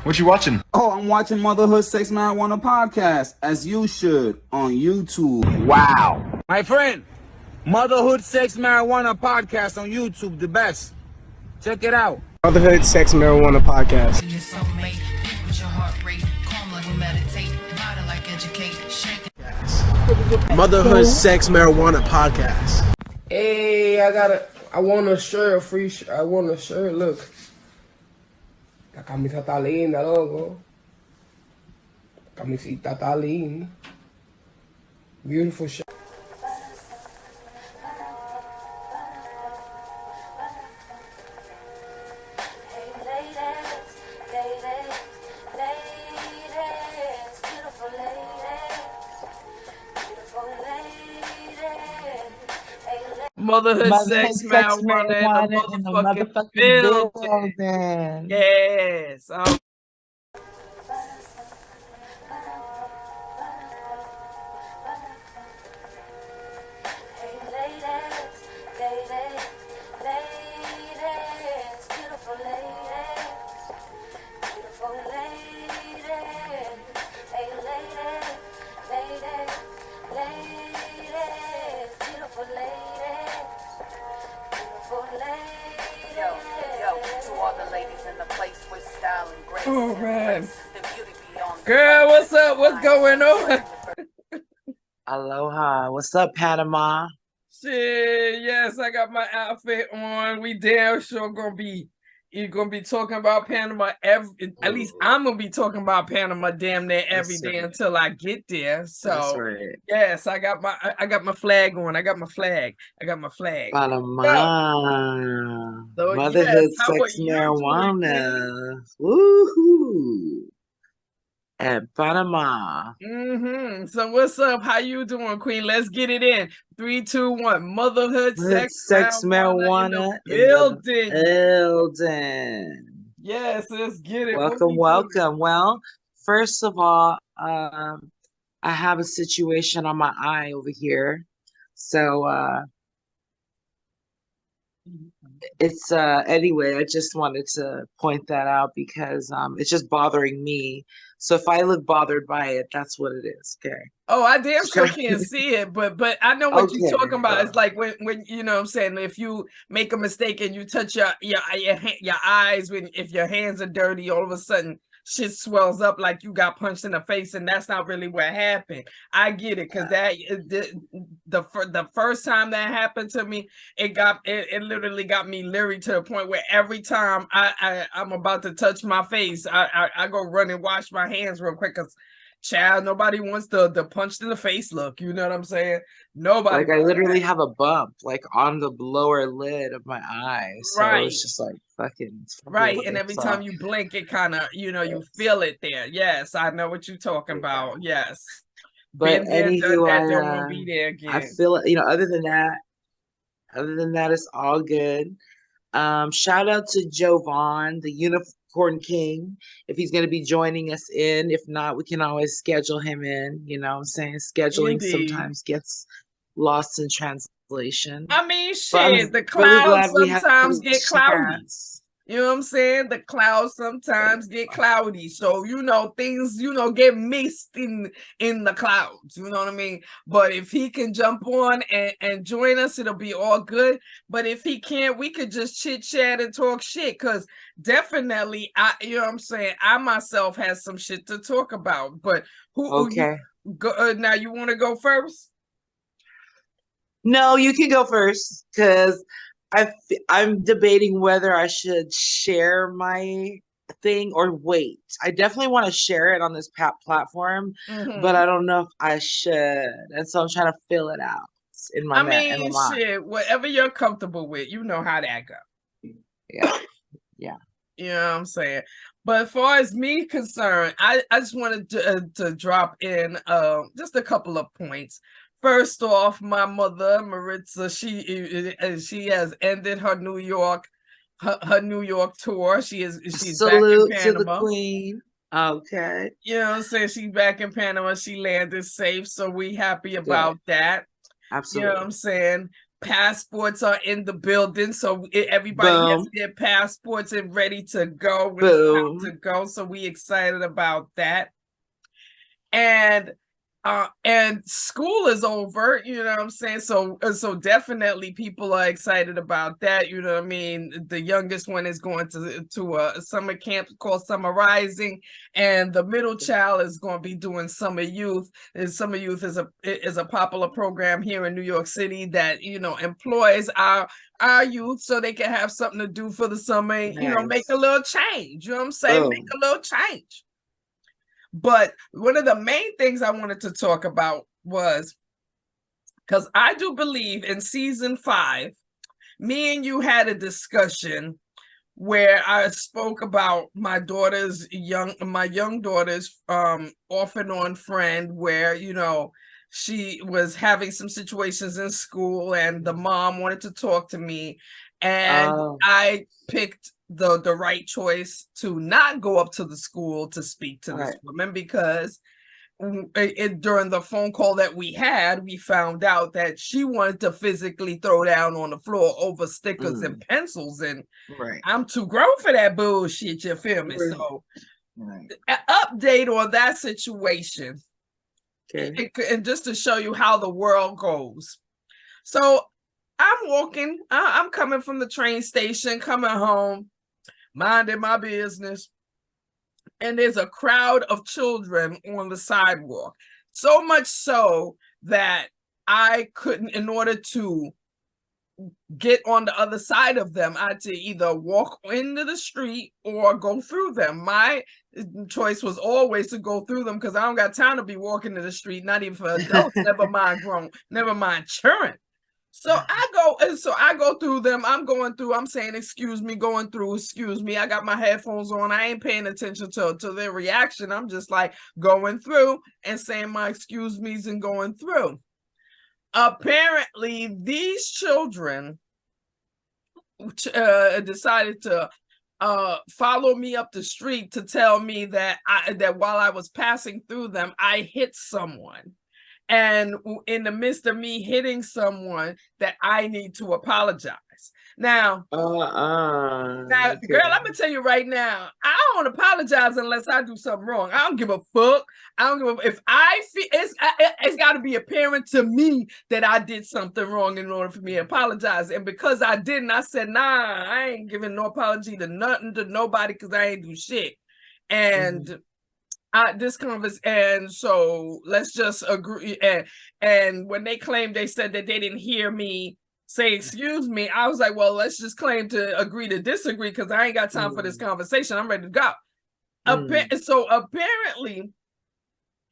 What you watching? Oh, I'm watching Motherhood, Sex, Marijuana podcast, as you should, on YouTube. Wow. My friend, Motherhood, Sex, Marijuana podcast on YouTube, the best. Check it out. Motherhood, Sex, Marijuana podcast. Motherhood, Sex, Marijuana podcast. Hey, I want a shirt, I want a shirt, look. La camisa está linda, loco. La camisita está linda. Beautiful shirt. Motherhood, sex, marijuana in the motherfucking building. Yes. Oh man, girl, what's up? What's going on? Aloha. What's up, Panama? Shit, yes, I got my outfit on. We damn sure gonna be talking about Panama at least I'm gonna be talking about Panama damn near every day until I get there. So yes, I got my flag on. I got my flag. Panama. So, Motherhood, yes, sex, marijuana. Woohoo. And Panama. So what's up? How you doing, Queen? Let's get it in. 3, 2, 1. Motherhood, sex, marijuana in the building. Yes, let's get it. Welcome. Well, first of all, I have a situation on my eye over here. So it's anyway, I just wanted to point that out because it's just bothering me. So if I look bothered by it, that's what it is. Okay. Oh, I damn sure can't see it, but I know what you're talking about. It's like when you know what I'm saying, if you make a mistake and you touch your eyes if your hands are dirty, all of a sudden shit swells up like you got punched in the face, and that's not really what happened. I get it, because that the first time that happened to me, it literally got me leery to the point where every time I'm about to touch my face, I go run and wash my hands real quick, because child, nobody wants the punched in the face look. You know what I'm saying? Nobody. Like I literally have a bump like on the lower lid of my eye. So it's just like fucking right. And every time you blink, it kind of, you feel it there. Yes, I know what you're talking about. Yes. But anywho, won't be there again. I feel it, other than that, it's all good. Shout out to Jovan, the Unicorn King, if he's going to be joining us in. If not, we can always schedule him in. You know what I'm saying? Scheduling sometimes gets lost in translation. I mean, shit, the clouds sometimes get cloudy. You know what I'm saying? The clouds sometimes get cloudy. So, things, get mixed in the clouds. You know what I mean? But if he can jump on and join us, it'll be all good. But if he can't, we could just chit chat and talk shit. Because definitely, you know what I'm saying? I myself has some shit to talk about. But now you want to go first? No, you can go first, because I'm debating whether I should share my thing or wait. I definitely want to share it on this platform, but I don't know if I should, and so I'm trying to fill it out in my mind. Shit, whatever you're comfortable with, you know how that go. Yeah. You know what I'm saying? But as far as me concerned, I just wanted to drop in just a couple of points. First off, my mother, Maritza, she has ended her New York tour. She's salute back in Panama. To the queen. Okay. You know what I'm saying? She's back in Panama. She landed safe, so we happy about that. Absolutely. You know what I'm saying? Passports are in the building, so everybody has their passports and ready to go when it's time to go. So we excited about that. And school is over, you know what I'm saying? So definitely people are excited about that, you know what I mean? The youngest one is going to a summer camp called Summer Rising, and the middle child is going to be doing Summer Youth. And Summer Youth is a popular program here in New York City that, you know, employs our youth so they can have something to do for the summer, and, you know, make a little change, you know what I'm saying? Make a little change. But one of the main things I wanted to talk about was, because I do believe in season 5, me and you had a discussion where I spoke about my young daughter's off and on friend, where, you know, she was having some situations in school and the mom wanted to talk to me, and I picked the right choice to not go up to the school to speak to this woman, because during the phone call that we had, we found out that she wanted to physically throw down on the floor over stickers and pencils, and I'm too grown for that bullshit, you feel me? So an update on that situation, and just to show you how the world goes. So I'm coming from the train station, coming home, minding my business, and there's a crowd of children on the sidewalk. So much so that I couldn't, in order to get on the other side of them, I had to either walk into the street or go through them. My choice was always to go through them, because I don't got time to be walking in the street, not even for adults, never mind children. So I go through them. I'm going through, I'm saying, excuse me, going through, excuse me. I got my headphones on. I ain't paying attention to their reaction. I'm just like going through and saying my excuse me's and going through. Apparently, these children decided to follow me up the street to tell me that while I was passing through them, I hit someone. And in the midst of me hitting someone, that I need to apologize. Now, girl, I'm gonna tell you right now, I don't apologize unless I do something wrong. I don't give a fuck. I don't give a, if I feel it's got to be apparent to me that I did something wrong in order for me to apologize. And because I didn't, I said, nah, I ain't giving no apology to nothing, to nobody, because I ain't do shit. And and so let's just agree. And when they claimed, they said that they didn't hear me say excuse me, I was like, well, let's just claim to agree to disagree, because I ain't got time for this conversation. I'm ready to go. So apparently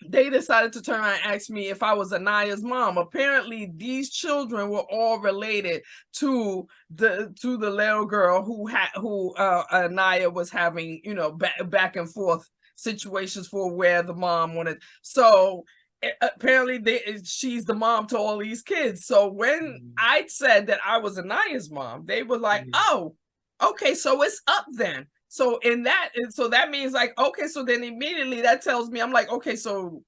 they decided to turn around and ask me if I was Anaya's mom. Apparently these children were all related to the little girl who Anaya was having, you know, back and forth situations for, where the mom wanted. So apparently she's the mom to all these kids. So when I said that I was Anaya's mom, they were like, oh, okay, so it's up then. So that means like, okay, so then immediately that tells me, I'm like, okay, so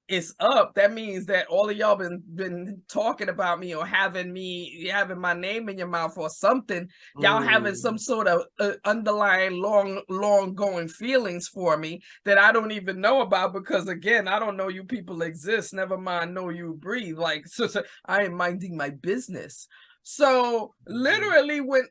it's up. That means that all of y'all been talking about me, or having my name in your mouth or something. Y'all having some sort of underlying long going feelings for me that I don't even know about, because again, I don't know you people exist, never mind know you breathe. Like, so I am minding my business. So literally when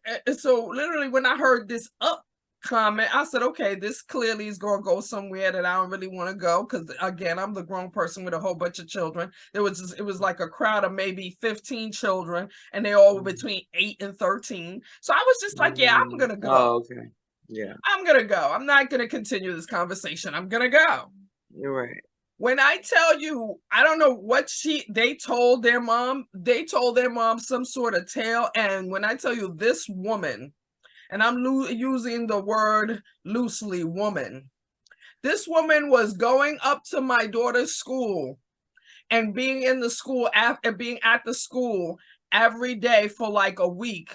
I heard this up comment, I said, okay, this clearly is going to go somewhere that I don't really want to go, because again, I'm the grown person with a whole bunch of children. It was like a crowd of maybe 15 children, and they all were between 8 and 13. So I was just like, yeah, I'm gonna go. Oh, okay. Yeah, I'm gonna go. I'm not gonna continue this conversation. I'm gonna go. You're right. When I tell you, I don't know what they told their mom. They told their mom some sort of tale. And when I tell you, this woman, and I'm using the word loosely, woman. This woman was going up to my daughter's school and being in the school, being at the school every day for like a week,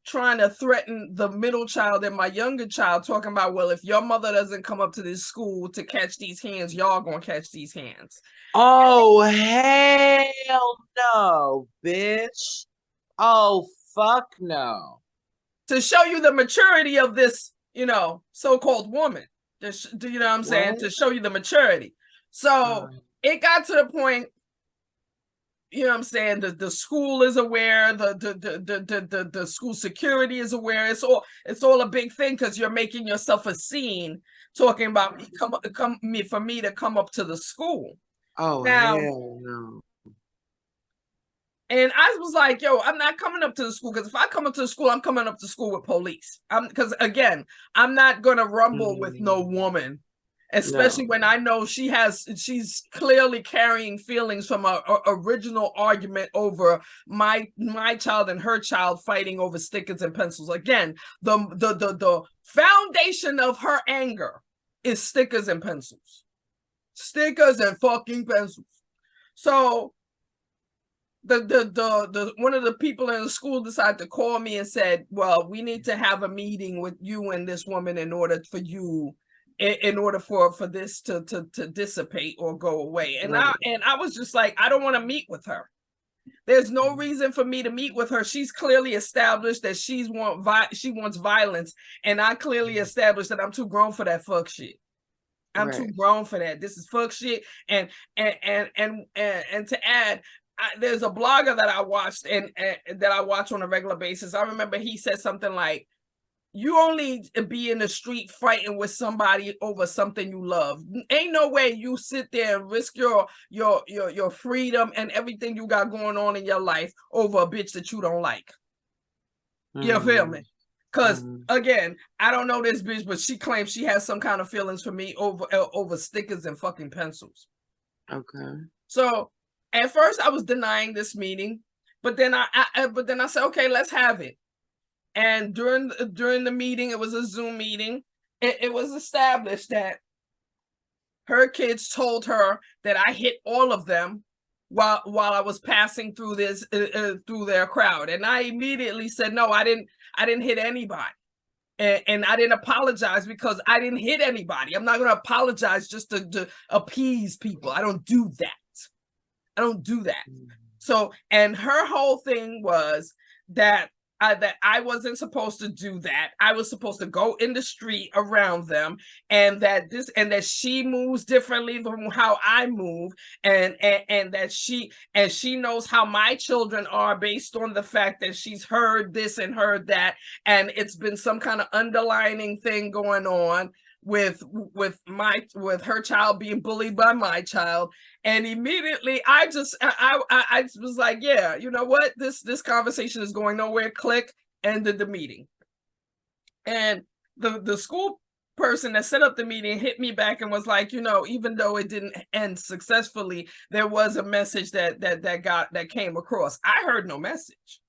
trying to threaten the middle child and my younger child, talking about, well, if your mother doesn't come up to this school to catch these hands, y'all gonna catch these hands. Oh, hell no, bitch. Oh, fuck no. To show you the maturity of this, so-called woman. Do you know what I'm saying? What? To show you the maturity. So it got to the point, you know what I'm saying, the school is aware, the school security is aware. It's all a big thing because you're making yourself a scene, talking about for me to come up to the school. Oh, now, hell no. And I was like, yo, I'm not coming up to the school, because if I come up to the school, I'm coming up to school with police. Because again, I'm not gonna rumble with no woman, especially when I know she's clearly carrying feelings from a original argument over my child and her child fighting over stickers and pencils. Again, the foundation of her anger is stickers and pencils. Stickers and fucking pencils. So the one of the people in the school decided to call me and said, well, we need to have a meeting with you and this woman in order for this to dissipate or go away. And I was just like, I don't want to meet with her. There's no reason for me to meet with her. She's clearly established that she wants violence, and I clearly established that I'm too grown for that fuck shit. I'm too grown for that. This is fuck shit. And to add, there's a blogger that I watched and that I watch on a regular basis. I remember he said something like, you only be in the street fighting with somebody over something you love. Ain't no way you sit there and risk your freedom and everything you got going on in your life over a bitch that you don't like. You feel me? Because again, I don't know this bitch, but she claims she has some kind of feelings for me over stickers and fucking pencils. Okay. So at first I was denying this meeting, but then I said, okay, let's have it. And during the meeting, it was a Zoom meeting. It was established that her kids told her that I hit all of them while I was passing through through their crowd. And I immediately said, no, I didn't hit anybody. And I didn't apologize because I didn't hit anybody. I'm not going to apologize just to appease people. I don't do that. So, and her whole thing was that I wasn't supposed to do that. I was supposed to go in the street around them, and that she moves differently from how I move, and that she knows how my children are based on the fact that she's heard this and heard that, and it's been some kind of underlining thing going on with her child being bullied by my child. And immediately I was like, yeah, you know what, this conversation is going nowhere. Click, ended the meeting. And the school person that set up the meeting hit me back and was like, even though it didn't end successfully, there was a message that came across. I heard no message.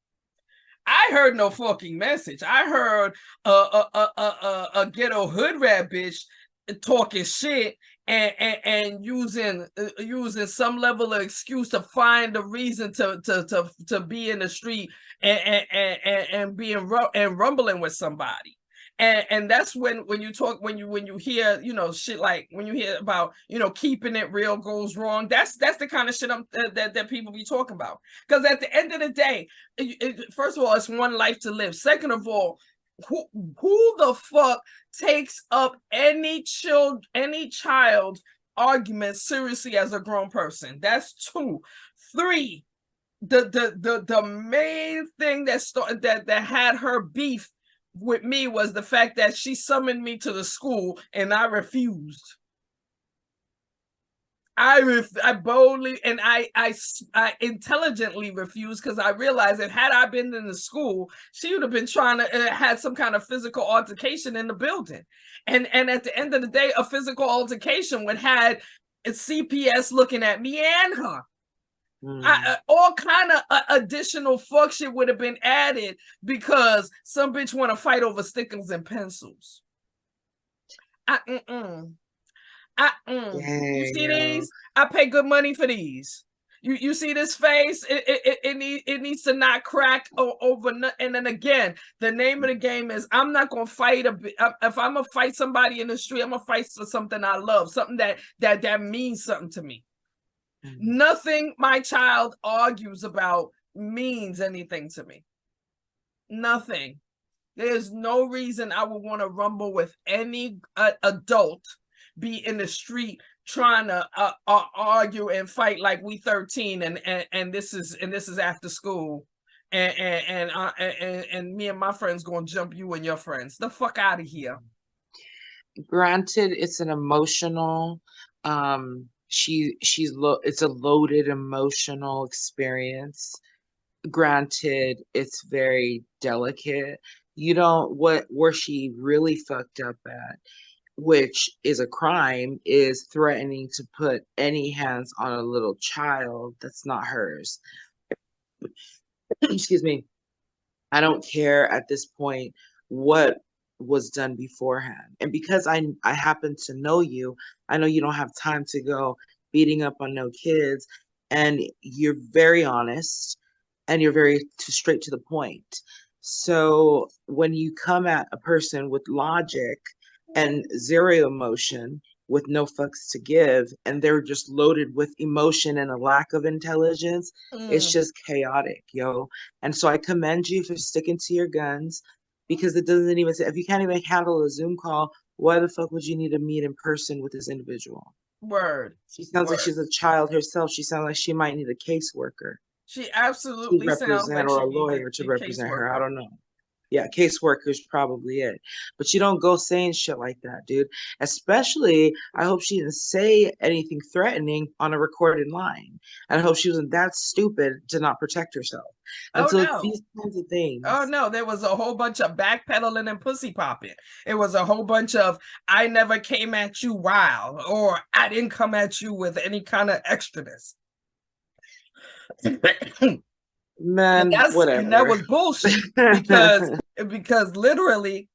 I heard no fucking message. I heard a ghetto hood rat bitch talking shit and using some level of excuse to find a reason to be in the street and rumbling with somebody. And that's when you hear shit like, when you hear about keeping it real goes wrong. That's the kind of shit that people be talking about. Because at the end of the day, first of all, it's one life to live. Second of all, who the fuck takes up any child argument seriously as a grown person? That's two. Three, the main thing that had her beef with me was the fact that she summoned me to the school and I refused. I boldly and I intelligently refused, because I realized that had I been in the school, she would have been trying to had some kind of physical altercation in the building. And at the end of the day, a physical altercation would have CPS looking at me and her. All kind of additional fuck shit would have been added because some bitch want to fight over stickers and pencils. You see these? I pay good money for these. You see this face? It needs to not crack over. And then again, the name of the game is, I'm not gonna fight if I'm gonna fight somebody in the street, I'm gonna fight for something I love, something that means something to me. Nothing my child argues about means anything to me. Nothing. There's no reason I would want to rumble with any adult, be in the street trying to argue and fight like we 13 and this is after school and me and my friends gonna jump you and your friends the fuck out of here. Granted, it's an emotional it's a loaded emotional experience. Granted, it's very delicate. You don't where she really fucked up at, which is a crime, is threatening to put any hands on a little child that's not hers. Excuse me. I don't care at this point what was done beforehand. And because I happen to know you, I know you don't have time to go beating up on no kids, and you're very honest and you're very straight to the point. So when you come at a person with logic and zero emotion, with no fucks to give, and they're just loaded with emotion and a lack of intelligence, it's just chaotic, yo. And so I commend you for sticking to your guns, because it doesn't even say, if you can't even handle a Zoom call, why the fuck would you need to meet in person with this individual? Word. She sounds like she's a child herself. She sounds like she might need a caseworker. She absolutely sounds like or a lawyer to represent her. I don't know. Yeah, caseworker is probably it. But you don't go saying shit like that, dude. Especially, I hope she didn't say anything threatening on a recorded line. And I hope she wasn't that stupid to not protect herself. And so no. these kinds of things. Oh no, there was a whole bunch of backpedaling and pussy popping. It was a whole bunch of, I never came at you wild, or I didn't come at you with any kind of extraness. Man, whatever. And that was bullshit because literally,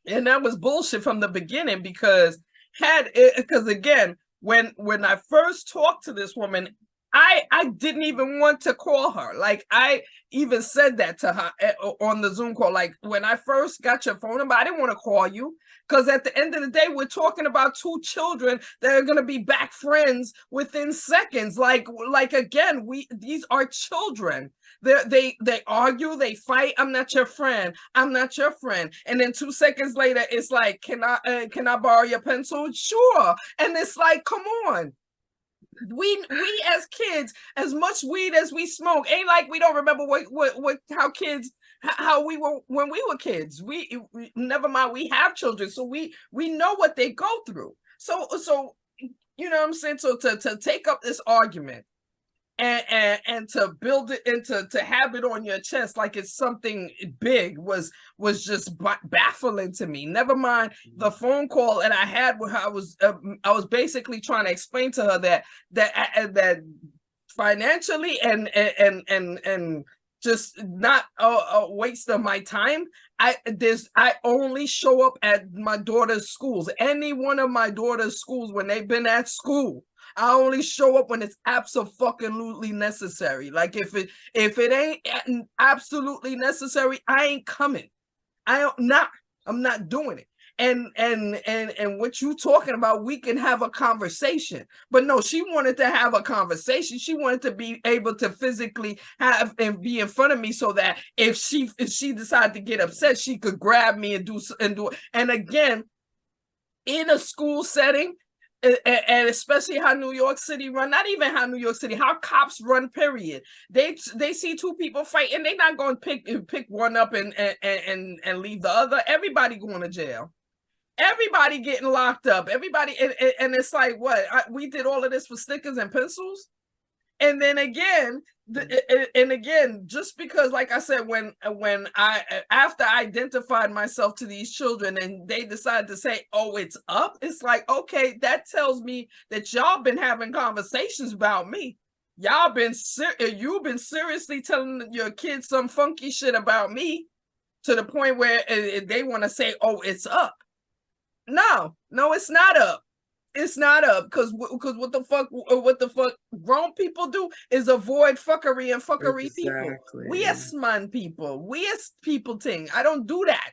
and that was bullshit from the beginning, because again, when I first talked to this woman, I didn't even want to call her. Like, I even said that to her on the Zoom call. Like, when I first got your phone number, I didn't want to call you, because at the end of the day, we're talking about two children that are going to be back friends within seconds. Like again, these are children. They argue, they fight. I'm not your friend. I'm not your friend. And then 2 seconds later, it's like, can I borrow your pencil? Sure. And it's like, come on. We as kids, as much weed as we smoke, ain't like we don't remember how we were when we were kids. We never mind, we have children, so we know what they go through. So you know what I'm saying? So to take up this argument and to build it into, to have it on your chest like it's something big was just baffling to me. Never mind the phone call that I had with her. I was basically trying to explain to her that financially and just not a waste of my time. I only show up at my daughter's schools. Any one of my daughter's schools, when they've been at school, I only show up when it's absolutely necessary. Like, if it ain't absolutely necessary, I ain't coming. I'm not doing it. And what you talking about, we can have a conversation. But no, she wanted to have a conversation. She wanted to be able to physically have and be in front of me, so that if she decided to get upset, she could grab me and do. And again, in a school setting, and especially how New York City run, not even how New York City, how cops run, period. They see two people fighting, they're not going to pick one up and leave the other. Everybody going to jail. Everybody getting locked up. Everybody, and it's like, what? We did all of this for stickers and pencils? And then again, just because, like I said, when after I identified myself to these children and they decided to say, oh, it's up, it's like, okay, that tells me that y'all been having conversations about me. You've been seriously telling your kids some funky shit about me, to the point where they want to say, oh, it's up. No, it's not up. It's not up, because what the fuck grown people do is avoid fuckery and fuckery people. We as smart people. We as people thing. I don't do that.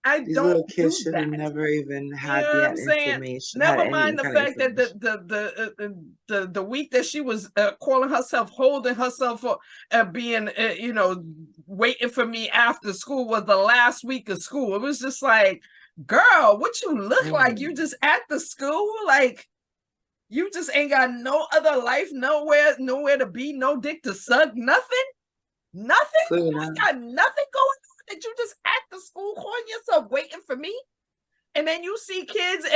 I These don't little kids do should have that. never even You had know what I'm that saying? information, had Never any mind the kind of fact that information. the week that she was calling herself, holding herself for being, waiting for me after school was the last week of school. It was just like, girl, what you look like? You just at the school, like you just ain't got no other life, nowhere to be, no dick to suck, nothing. Clearly You not. ain't got nothing going on that you just at the school calling yourself waiting for me. And then you see kids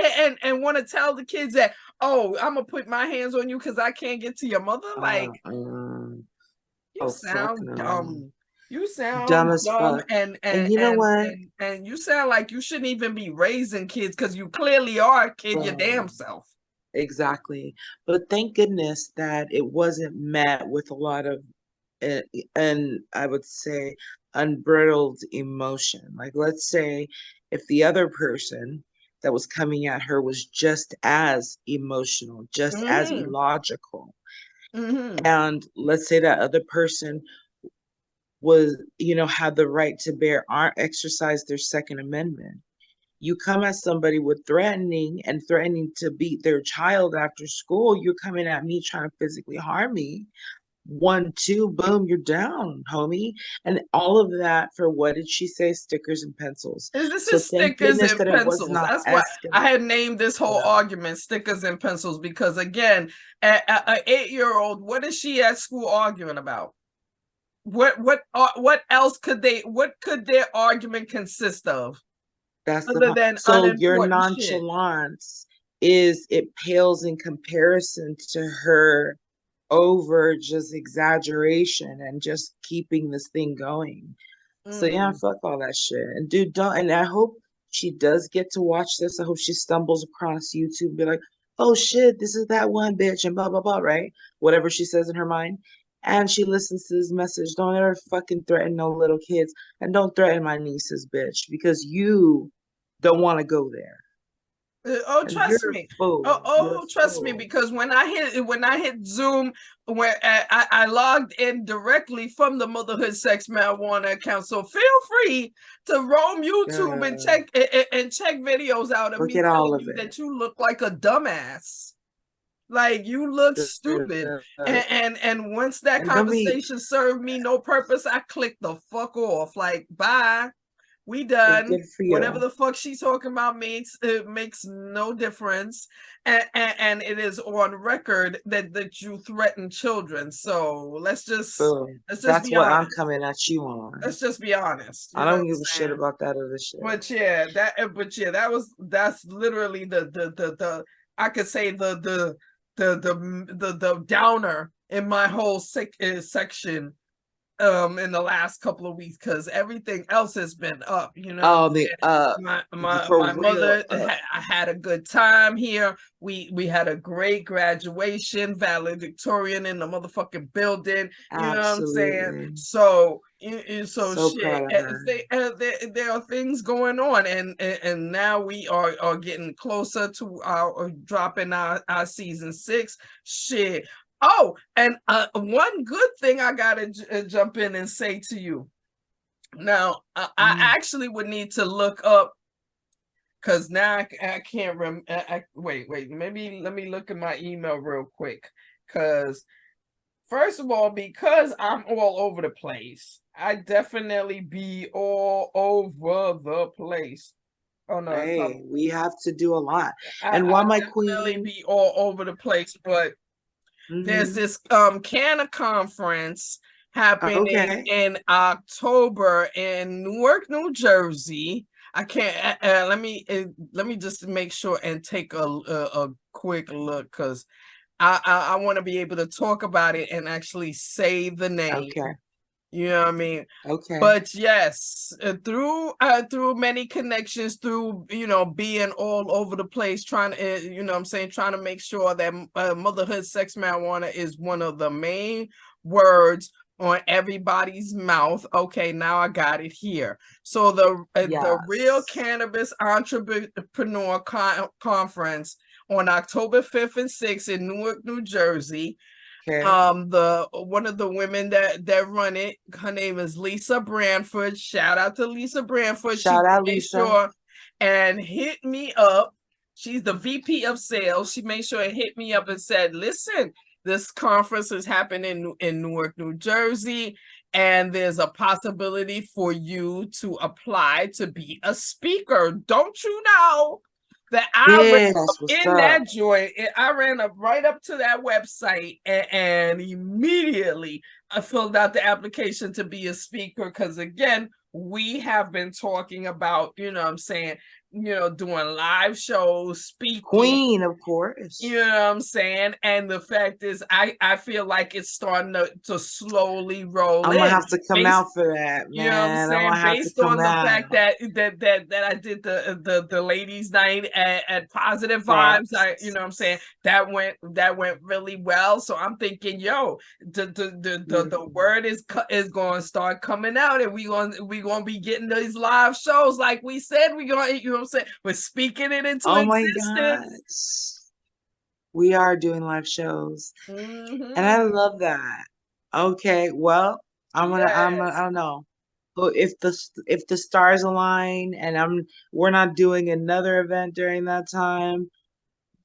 and want to tell the kids that, oh, I'm gonna put my hands on you because I can't get to your mother. Like, you Oh fuck sound no. dumb. You Dumb sound as dumb, fuck. And you know what? and you sound like you shouldn't even be raising kids because you clearly are a kid your damn Well, self. exactly. But thank goodness that it wasn't met with a lot of uh, and I would say unbridled emotion. Like, let's say if the other person that was coming at her was just as emotional, just as Mm-hmm. illogical, Mm-hmm. and let's say that other person was, had the right to bear arm, exercise their Second Amendment. You come at somebody with threatening to beat their child after school. You're coming at me trying to physically harm me. 1, 2, boom, you're down, homie. And all of that for what did she say? Stickers and pencils. This So is thank stickers goodness and that it was pencils. not That's why I escalated. had named this whole Yeah. argument stickers and pencils, because again, an 8-year-old, what is she at school arguing about? What else could their argument consist of That's the other point. than So your unimportant shit? nonchalance it pales in comparison to her over just exaggeration and just keeping this thing going. So yeah, fuck all that shit. And dude, don't. And I hope she does get to watch this. I hope she stumbles across YouTube and be like, oh shit, this is that one bitch and blah blah blah, right? Whatever she says in her mind. And she listens to this message. Don't ever fucking threaten no little kids. And don't threaten my nieces, bitch, because you don't want to go there. Oh, And trust you're a me. fool. You're a Trust me, fool. because when I hit Zoom, where I logged in directly from the Motherhood Sex Marijuana account, so feel free to roam YouTube and Uh, check videos out of look me at all telling of you it. that you look like a dumbass. Like you look stupid. And once that And don't be conversation served me no purpose, I clicked the fuck off. Like, bye. We well, done. good for Whatever you. the fuck she's talking about makes no difference. And it is on record that you threaten children. So let's just Boom. That's be what I'm honest. coming at you on. Let's just be honest. You I know what don't I'm give a shit saying? about that other shit. But yeah, that's literally the I could say the downer in my whole section in the last couple of weeks, because everything else has been up, you know. Oh, My for real. mother I had a good time here. We had a great graduation, valedictorian in the motherfucking building. You know what I'm saying? Absolutely. So So shit. proud of her. There are things going on, and now we are getting closer to our dropping our season 6. Shit. Oh, and one good thing I gotta jump in and say to you. Now, I actually would need to look up, because now I can't remember. Wait. Maybe let me look at my email real quick. Because first of all, because I'm all over the place, I definitely be all over the place. Oh no, Hey, we have to do a lot. I And while my definitely queen, be all over the place, but there's this Canna conference happening okay, in October in Newark, New Jersey. I can't. Let me just make sure and take a quick look, because I want to be able to talk about it and actually say the name. okay, You know what I mean? okay. But yes, through many connections, through being all over the place, trying to I'm saying, trying to make sure that motherhood sex marijuana is one of the main words on everybody's mouth. Okay, now I got it here. So the Real Yes. Cannabis Entrepreneur Conference on October 5th and 6th in Newark, New Jersey. Okay. The one of the women that run it, her name is Lisa Branford. Shout out to Lisa Branford. Shout She out, made Lisa. sure and hit me up. She's the VP of sales. She made sure and hit me up and said, listen, this conference is happening in Newark, New Jersey, and there's a possibility for you to apply to be a speaker. Don't you know that I ran up in that joint? I ran up right up to that website and immediately I filled out the application to be a speaker, because again, we have been talking about, you know what I'm saying, you know, doing live shows, speaking. Queen, of course. You know what I'm saying? And the fact is, I feel like it's starting to slowly roll I'm in. gonna have to come out for that, man. You know what I'm saying? Based on the fact that I did the ladies' night at Positive Vibes, you know what I'm saying, that went really well. So I'm thinking, yo, the word is going to start coming out, and we going to be getting these live shows like we said we going to, you know what I'm saying? We're speaking it into existence. My gosh. We are doing live shows. And I love that. Okay, well, I don't know. So if the stars align and we're not doing another event during that time,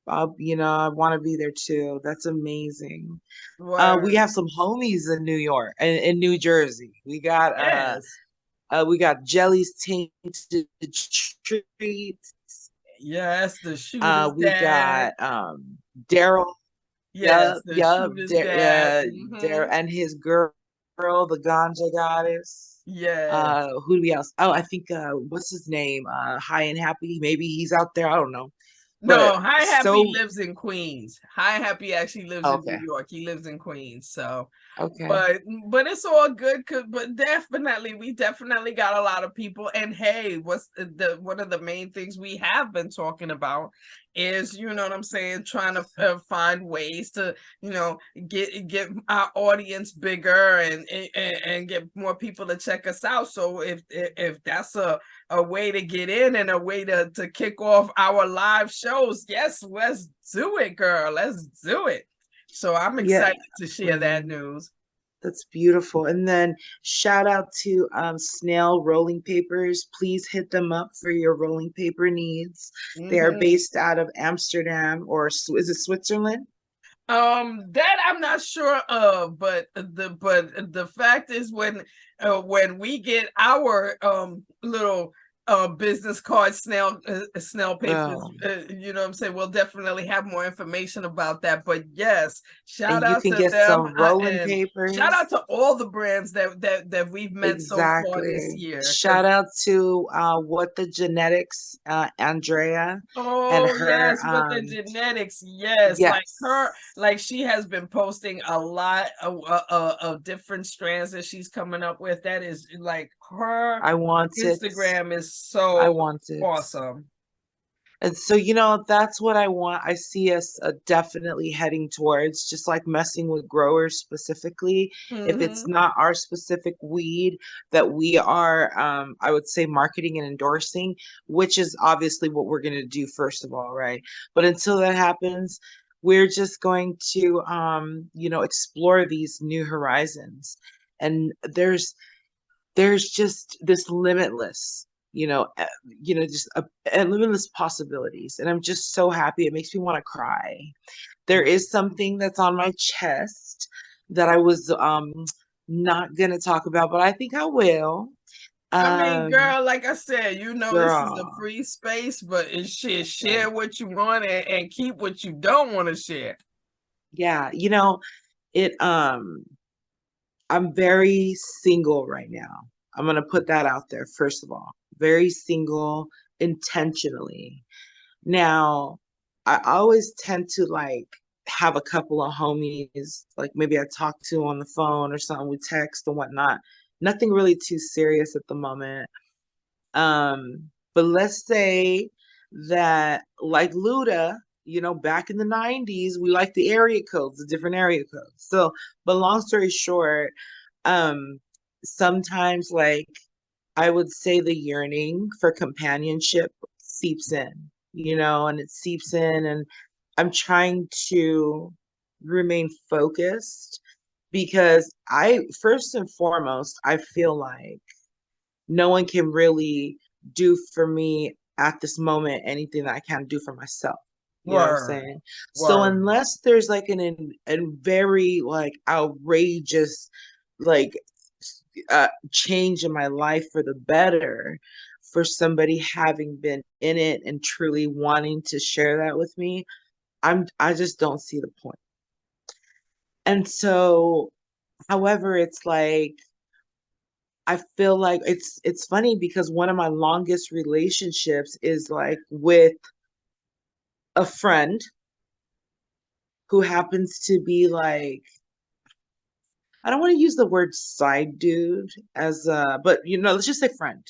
I want to be there too. That's amazing. We have some homies in New York and in New Jersey. We got Jelly's Tainted Treats. Yes, the shooter's we dad. got Daryl. Yes, Daryl and his girl, the ganja goddess. Yeah. Who do we else? Oh, I think what's his name? High and Happy. Maybe he's out there. I don't know. No, High Happy lives in Queens. High Happy actually lives in New York. He lives in Queens. So but it's all good. But we definitely got a lot of people. And hey, what's one of the main things we have been talking about is, you know what I'm saying, trying to find ways to, you know, get our audience bigger and get more people to check us out. So if that's a way to get in and a way to kick off our live shows, yes, let's do it, girl. Let's do it. So I'm excited to share that news. That's beautiful. And then shout out to Snail Rolling Papers. Please hit them up for your rolling paper needs. They are based out of Amsterdam, or is it Switzerland? That I'm not sure of, but the fact is, when we get our little business card snail papers, you know what I'm saying, we'll definitely have more information about that. But yes, shout out to them. Some rolling papers. Shout out to all the brands that we've met so far this year. Shout out to What the Genetics, Andrea. Oh, and her, yes, What the Genetics, yes. Like she has been posting a lot of different strands that she's coming up with. That is like her Instagram is so awesome. And so, you know, that's what I want. I see us definitely heading towards, just like messing with growers specifically. If it's not our specific weed that we are, I would say, marketing and endorsing, which is obviously what we're going to do first of all, right? But until that happens, we're just going to, you know, explore these new horizons. And there's just this limitless, just limitless possibilities. And I'm just so happy. It makes me want to cry. There is something that's on my chest that I was not going to talk about, but I think I will. I mean, girl, like I said, you know, this is a free space, but share what you want and keep what you don't want to share. Yeah. You know, I'm very single right now. I'm going to put that out there, first of all. Very single intentionally. Now, I always tend to like have a couple of homies, like maybe I talk to on the phone or something, we text and whatnot. Nothing really too serious at the moment. But let's say that, like Luda, you know, back in the 90s, we like the area codes, the different area codes. So, but long story short, sometimes, like, I would say the yearning for companionship seeps in, you know, and it seeps in, and I'm trying to remain focused, because first and foremost, I feel like no one can really do for me at this moment anything that I can't do for myself. You know what I'm Word. saying? So Word. unless there's like a very like outrageous like change in my life for the better, for somebody having been in it and truly wanting to share that with me, I just don't see the point. And so, however, it's like I feel like it's funny because one of my longest relationships is like with a friend who happens to be like, I don't want to use the word side dude as but let's just say friend.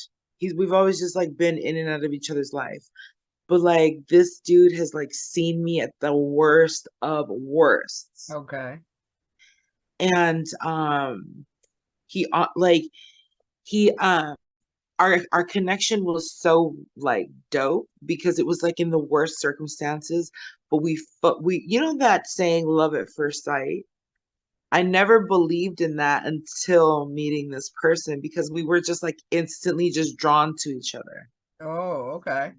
We've always just like been in and out of each other's life. But like this dude has like seen me at the worst of worsts. Okay. And he like he our connection was so like dope because it was like in the worst circumstances, but we that saying love at first sight. I never believed in that until meeting this person, because we were just like instantly just drawn to each other. Oh, okay.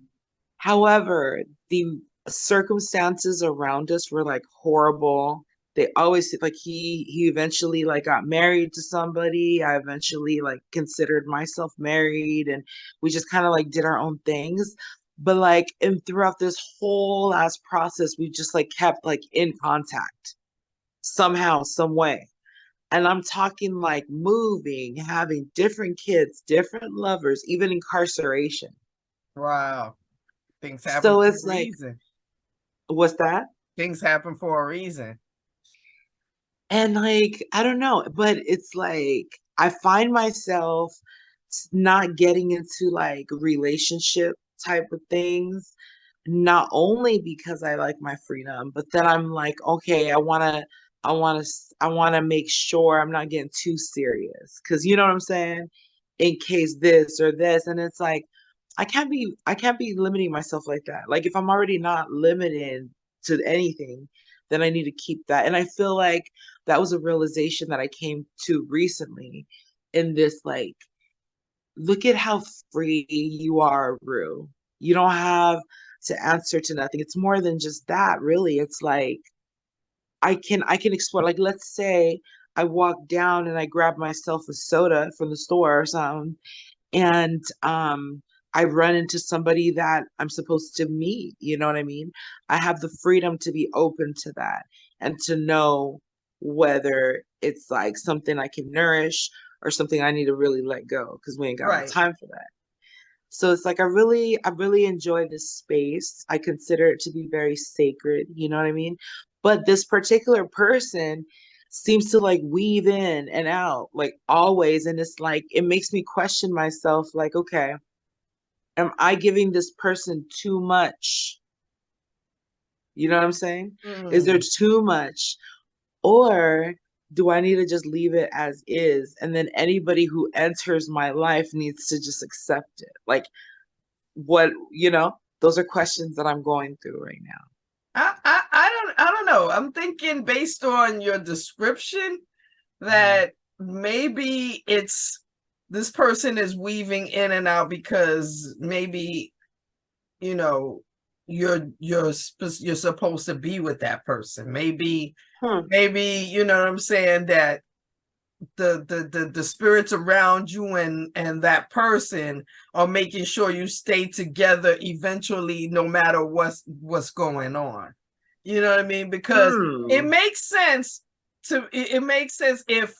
However, the circumstances around us were like horrible. They always like he eventually like got married to somebody. I eventually like considered myself married, and we just kind of like did our own things. But like, and throughout this whole ass process, we just like kept like in contact somehow, some way. And I'm talking like moving, having different kids, different lovers, even incarceration. Wow. Things happen So for it's a like, reason. what's that? Things happen for a reason. And like, I don't know, but it's like I find myself not getting into like relationship type of things, not only because I like my freedom, but then I'm like, okay, I want to make sure I'm not getting too serious, because you know what I'm saying, in case this or this. And it's like I can't be limiting myself like that. Like if I'm already not limited to anything, then I need to keep that. And I feel like that was a realization that I came to recently in this, like, look at how free you are, Rue. You don't have to answer to nothing. It's more than just that, really. It's like I can explore. Like, let's say I walk down and I grab myself a soda from the store or something, and I run into somebody that I'm supposed to meet. You know what I mean? I have the freedom to be open to that and to know whether it's like something I can nourish or something I need to really let go, because we ain't got no Right. time for that. So it's like I really enjoy this space. I consider it to be very sacred, you know what I mean? But this particular person seems to like weave in and out like always, and it's like it makes me question myself, like, okay, am I giving this person too much? You know what I'm saying? Is there Mm. too much? Or do I need to just leave it as is? And then anybody who enters my life needs to just accept it. Like, those are questions that I'm going through right now. I don't know. I'm thinking based on your description that maybe it's this person is weaving in and out because maybe you know you're supposed to be with that person. Maybe you know what I'm saying, that the spirits around you and that person are making sure you stay together eventually, no matter what's going on. You know what I mean? Because it makes sense it makes sense if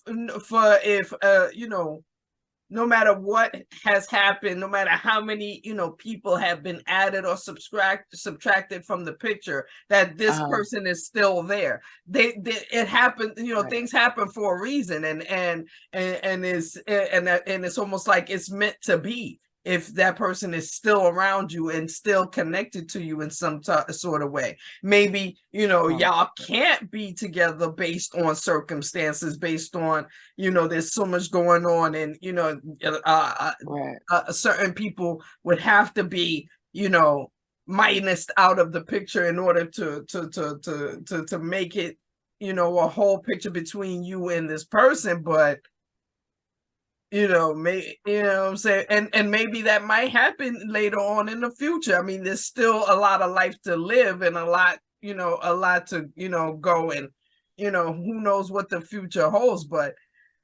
no matter what has happened, no matter how many people have been added or subtracted from the picture, that this person is still there. It happened, Right. things happen for a reason, and it's almost like it's meant to be. If that person is still around you and still connected to you in some sort of way, maybe y'all can't be together based on circumstances, based on there's so much going on, and certain people would have to be minused out of the picture in order to make it a whole picture between you and this person, but you know what I'm saying, and maybe that might happen later on in the future. I mean, there's still a lot of life to live and a lot to go, and who knows what the future holds. But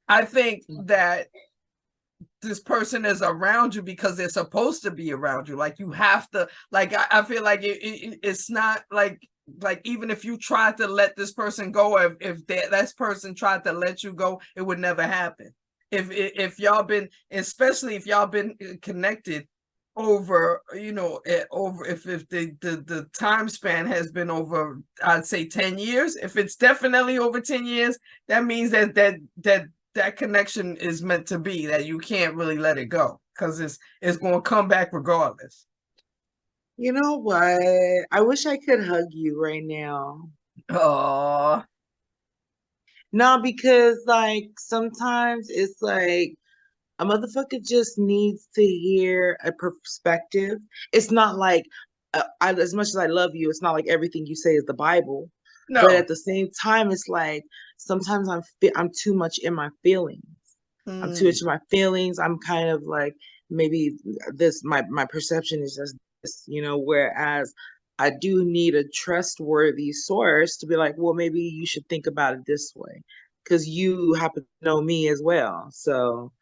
I think that this person is around you because they're supposed to be around you. Like, you have to, like, I feel like it's not like even if you tried to let this person go, if that person tried to let you go, it would never happen. If y'all been, especially if y'all been connected over, over, if the time span has been over, I'd say 10 years. If it's definitely over 10 years, that means that connection is meant to be, that you can't really let it go, because it's going to come back regardless. You know what? I wish I could hug you right now. Oh, No, because like sometimes it's like a motherfucker just needs to hear a perspective. It's not like as much as I love you, it's not like everything you say is the Bible. But no. at the same time, it's like sometimes I'm too much in my feelings. I'm too much in my feelings. I'm kind of like, maybe my perception is just this, whereas I do need a trustworthy source to be like, well, maybe you should think about it this way, because you happen to know me as well. So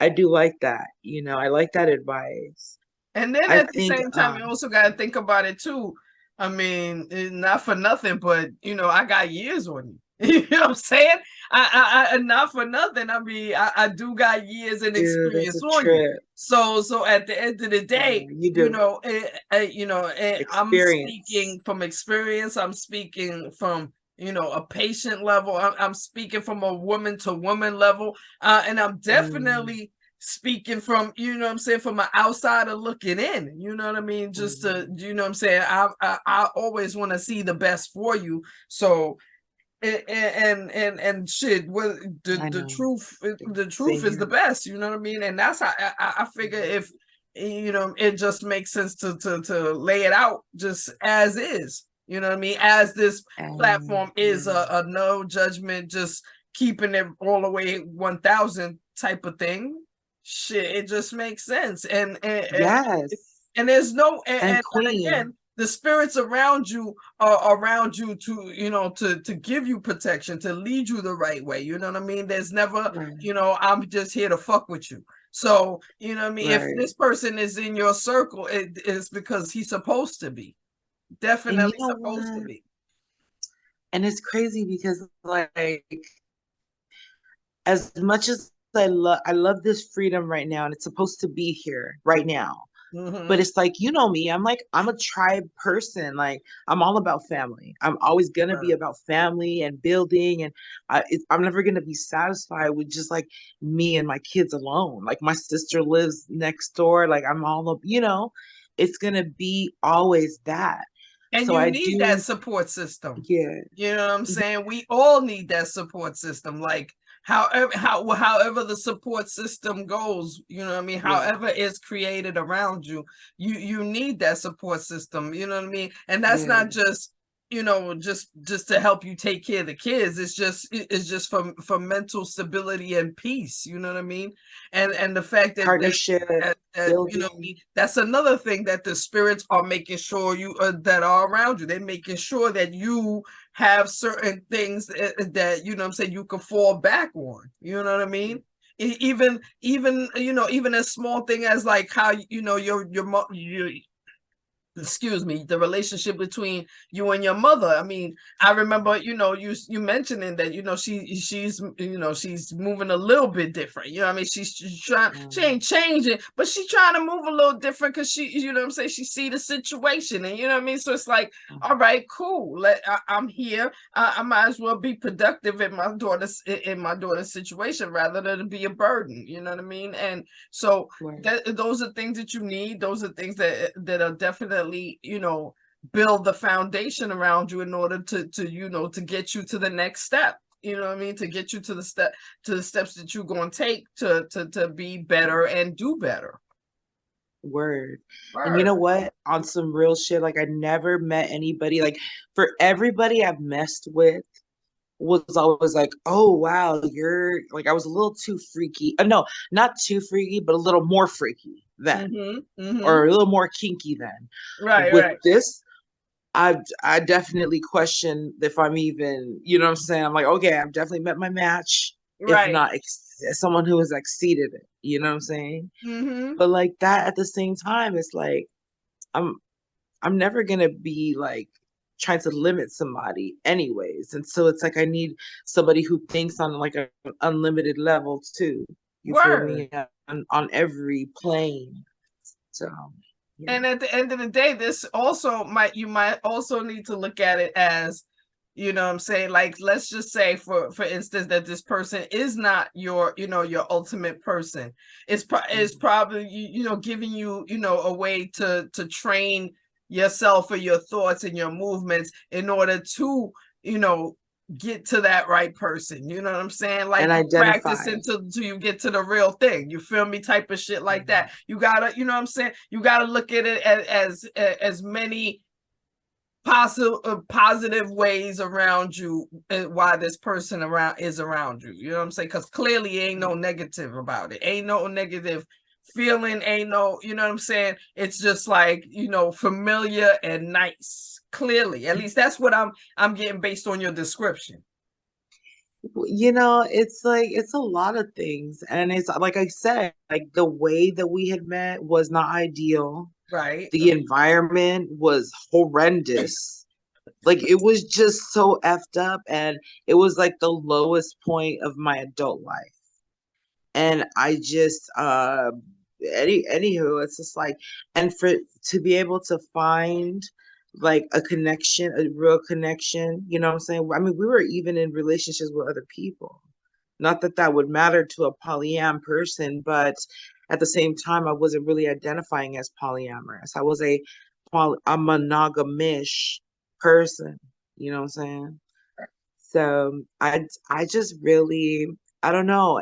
I do like that. I like that advice. And then I at the think same time, you also got to think about it too. I mean, not for nothing, but I got years on you. You know what I'm saying? I not for nothing. I mean, I do got years and dude, that's a experience on you. trip. So at the end of the day, You do I'm experience. speaking from experience. I'm speaking from a patient level. I'm speaking from a woman to woman level, and I'm definitely speaking from, what I'm saying, from an outsider looking in, you know what I mean? Just to, what I'm saying, I always want to see the best for you. So, and shit, well, I the know. truth Same is the here. best, you know what I mean? And that's how I figure, if it just makes sense to lay it out just as is, you know what I mean? As this platform is a no judgment, just keeping it all the way 1000 type of thing. Shit, it just makes sense. Yes. And there's no, And and Queen. again, the spirits around you are around you to, to give you protection, to lead you the right way. You know what I mean? There's never, Right. I'm just here to fuck with you. So, you know what I mean? If Right. this person is in your circle, it is because he's supposed to be. And Definitely you know supposed to what? be. And it's crazy because like, as much as I love this freedom right now, and it's supposed to be here right now. But Mm-hmm. it's like, me, I'm a tribe person. Like, I'm all about family. I'm always gonna be Right. about family and building, and I'm never gonna be satisfied with just like me and my kids alone. Like, my sister lives next door. Like, I'm all up, it's gonna be always that. And So you I need that do, support system. yeah, You know what I'm saying? We all need that support system. Like, however the support system goes, you know what I mean? yeah, However it's created around you, you need that support system. You know what I mean? And that's yeah, not just, just to help you take care of the kids. It's just for mental stability and peace. You know what I mean? And the fact partnership, that building. that's another thing, that the spirits are making sure you that are around you. They're making sure that you have certain things that what I'm saying, you can fall back on. You know what I mean? Even a small thing as like how your excuse me, the relationship between you and your mother. I mean, I remember, you mentioning that, she's moving a little bit different. You know what I mean? She's trying, she ain't changing, but she's trying to move a little different because she, what I'm saying, she see the situation, and you know what I mean? So it's like, all right, cool. I'm here. I might as well be productive in my daughter's situation rather than be a burden. You know what I mean? And so those are things that you need. Those are things that are definitely, build the foundation around you in order to get you to the next step. You know what I mean? To get you to the steps that you're going to take to be better and do better. Word. And you know Word. what? On some real shit, like, I never met anybody, like, for everybody I've messed with, was always like, oh wow, you're like, I was a little too freaky. No, not too freaky, but a little more freaky then, or a little more kinky then. Right, With right, this, I definitely question if I'm even, you know what I'm saying? I'm like, okay, I've definitely met my match, if right. not someone who has exceeded it. You know what I'm saying? Mm-hmm. But like that at the same time, it's like I'm I'm never gonna be like trying to limit somebody anyways. And so it's like I need somebody who thinks on like an unlimited level too. You feel Word. me? On every plane. So yeah. And at the end of the day, this also you might also need to look at it as, you know what I'm saying, like let's just say for instance that this person is not your, you know, your ultimate person. It's probably you know, giving you, you know, a way to train yourself or your thoughts and your movements in order to, you know, get to that right person. You know what I'm saying? And Like you practice identify. until you get to the real thing. You feel me? Type of shit like that. You gotta, you know what I'm saying? You gotta look at it as many positive ways around you why this person is around you. You know what I'm saying? Because clearly ain't no negative about it. Ain't no negative feeling, ain't no, you know what I'm saying? It's just like, you know, familiar and nice. Clearly. At least that's what I'm getting based on your description. You know, it's like it's a lot of things. And it's like I said, like the way that we had met was not ideal. Right. The environment was horrendous. Like it was just so effed up, and it was like the lowest point of my adult life. And I just anywho, it's just like, and for to be able to find like a connection, a real connection, you know what I'm saying? I mean, we were even in relationships with other people. Not that that would matter to a polyam person, but at the same time, I wasn't really identifying as polyamorous. I was a monogamish person, you know what I'm saying? So I just really, I don't know.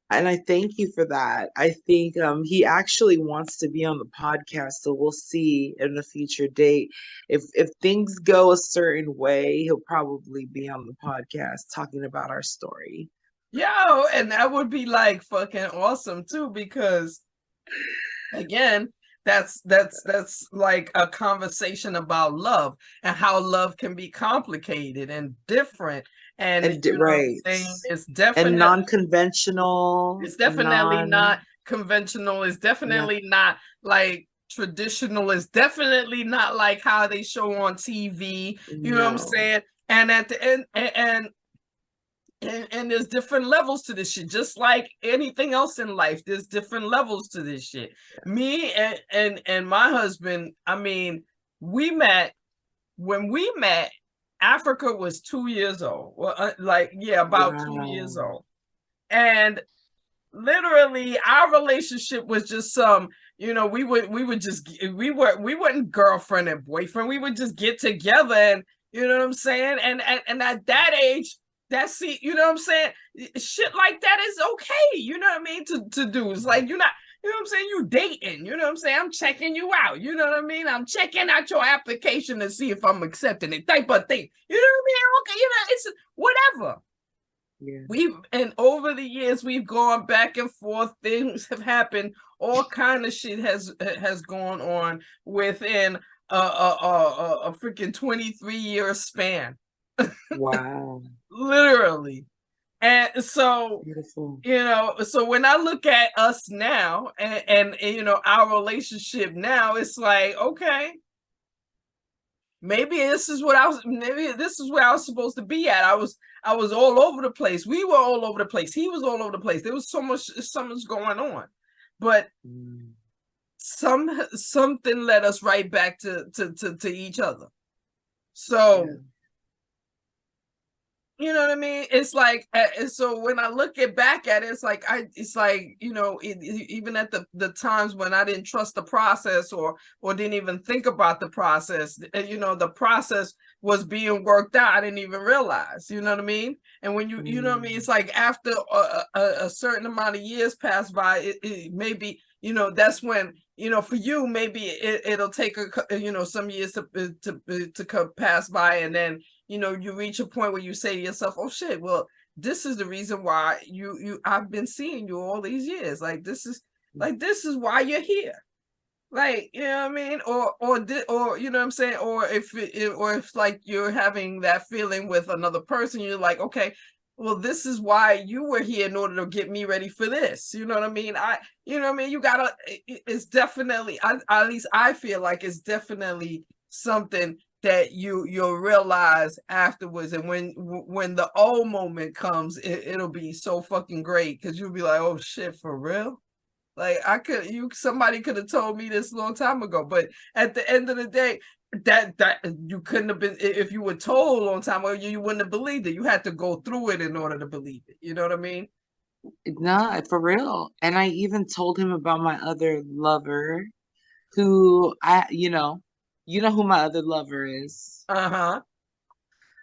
And I thank you for that. I think he actually wants to be on the podcast, so we'll see in a future date. If things go a certain way, he'll probably be on the podcast talking about our story. Yo, and that would be like fucking awesome too, because again, that's like a conversation about love and how love can be complicated and different. And you know what I'm Right. saying? And non-conventional, it's definitely not conventional. It's no, definitely not like traditional. It's definitely not like how they show on TV. You know what I'm no. saying? And at the end, and there's different levels to this shit, just like anything else in life. There's different levels to this shit. Me and my husband, I mean, we met when we met. Africa was 2 years old. Well, like yeah, about 2 years Wow. old, and literally our relationship was just some, you know, we weren't girlfriend and boyfriend. We would just get together, and you know what I'm saying, and at that age, that's it, you know what I'm saying, shit like that is okay, you know what I mean, to do. It's like you're not, you know what I'm saying, you dating, you know what I'm saying, I'm checking you out, you know what I mean, I'm checking out your application to see if I'm accepting it, type of thing, you know what I mean, okay, you know, it's whatever. Yeah. And over the years we've gone back and forth. Things have happened. All kind of shit has gone on within a freaking 23-year span, Wow. literally. And so, Beautiful. you know, so when I look at us now and you know our relationship now, it's like, okay, maybe this is where I was supposed to be at. I was all over the place. We were all over the place. He was all over the place. There was so much going on. But something led us right back to each other. So Yeah. you know what I mean? It's like, so when I look back at it, it's like, you know, even at the times when I didn't trust the process or didn't even think about the process, you know, the process was being worked out. I didn't even realize, you know what I mean? And when you know what I mean? It's like after a certain amount of years pass by, it maybe, you know, that's when you know, for you, maybe it'll take some years to pass by, and then, you know, you reach a point where you say to yourself, oh shit, well, this is the reason why I've been seeing you all these years. Like, this is why you're here. Like, you know what I mean? Or you know what I'm saying? Or if like you're having that feeling with another person, you're like, okay, well, this is why you were here in order to get me ready for this. You know what I mean? You know what I mean? You gotta, it's definitely, at least I feel like it's definitely something that you'll realize afterwards. And when the old moment comes, it'll be so fucking great, because you'll be like, oh shit, for real? Like, somebody could have told me this a long time ago, but at the end of the day, that you couldn't have been, if you were told a long time ago, you wouldn't have believed it. You had to go through it in order to believe it. You know what I mean? No, for real. And I even told him about my other lover, who you know who my other lover is. Uh-huh.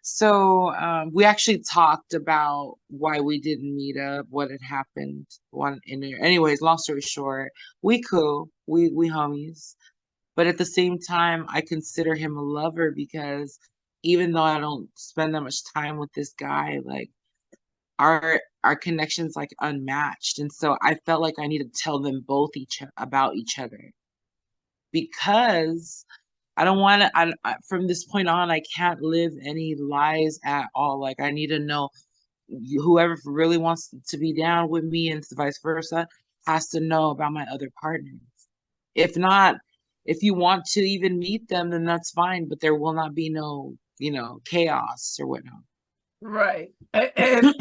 So we actually talked about why we didn't meet up, what had happened one in there. Anyways, long story short, we cool, we homies. But at the same time, I consider him a lover, because even though I don't spend that much time with this guy, like our connection's like unmatched. And so I felt like I needed to tell them both about each other, because I don't want to, from this point on, I can't live any lies at all. Like, I need to know, whoever really wants to be down with me and vice versa has to know about my other partners. If not, if you want to even meet them, then that's fine, but there will not be no, chaos or whatnot. Right. And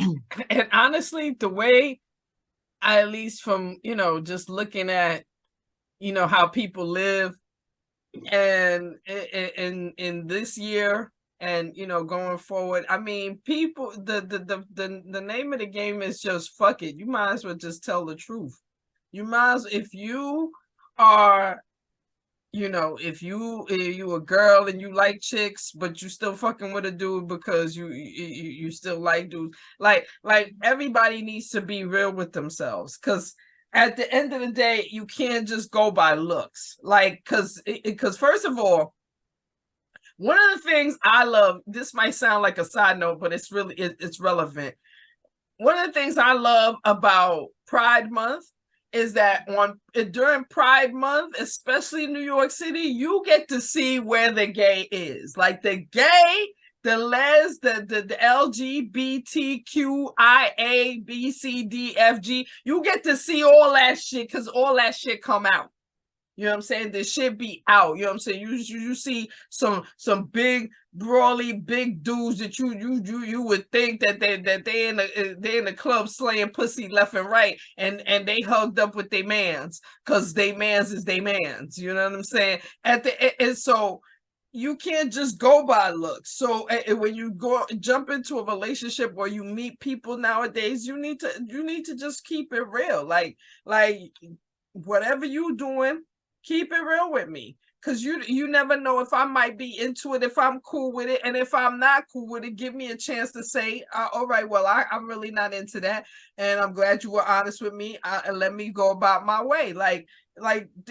honestly, the way at least from, just looking at, how people live, and in this year, and going forward, I mean, people, the name of the game is just fuck it. You might as well just tell the truth. You might as, if you are, if you a girl and you like chicks, but you still fucking with a dude because you still like dudes, like everybody needs to be real with themselves, because at the end of the day, you can't just go by looks. Like, because first of all, one of the things I love, this might sound like a side note, but it's really, it's relevant. One of the things I love about Pride Month is that during Pride Month, especially in New York City, you get to see where the gay is. Like, the gay, the les, the LGBTQIA, BCDFG, you get to see all that shit, because all that shit come out. You know what I'm saying? This shit be out. You know what I'm saying? You see some big, brawly, big dudes that you would think that they in the club slaying pussy left and right, and they hugged up with their mans, because they mans is they mans. You know what I'm saying? And so you can't just go by looks. So when you jump into a relationship or you meet people nowadays, you need to just keep it real. Like whatever you doing, keep it real with me, because you never know if I might be into it, if I'm cool with it, and if I'm not cool with it, give me a chance to say, all right, well, I'm really not into that, and I'm glad you were honest with me, and let me go about my way. Like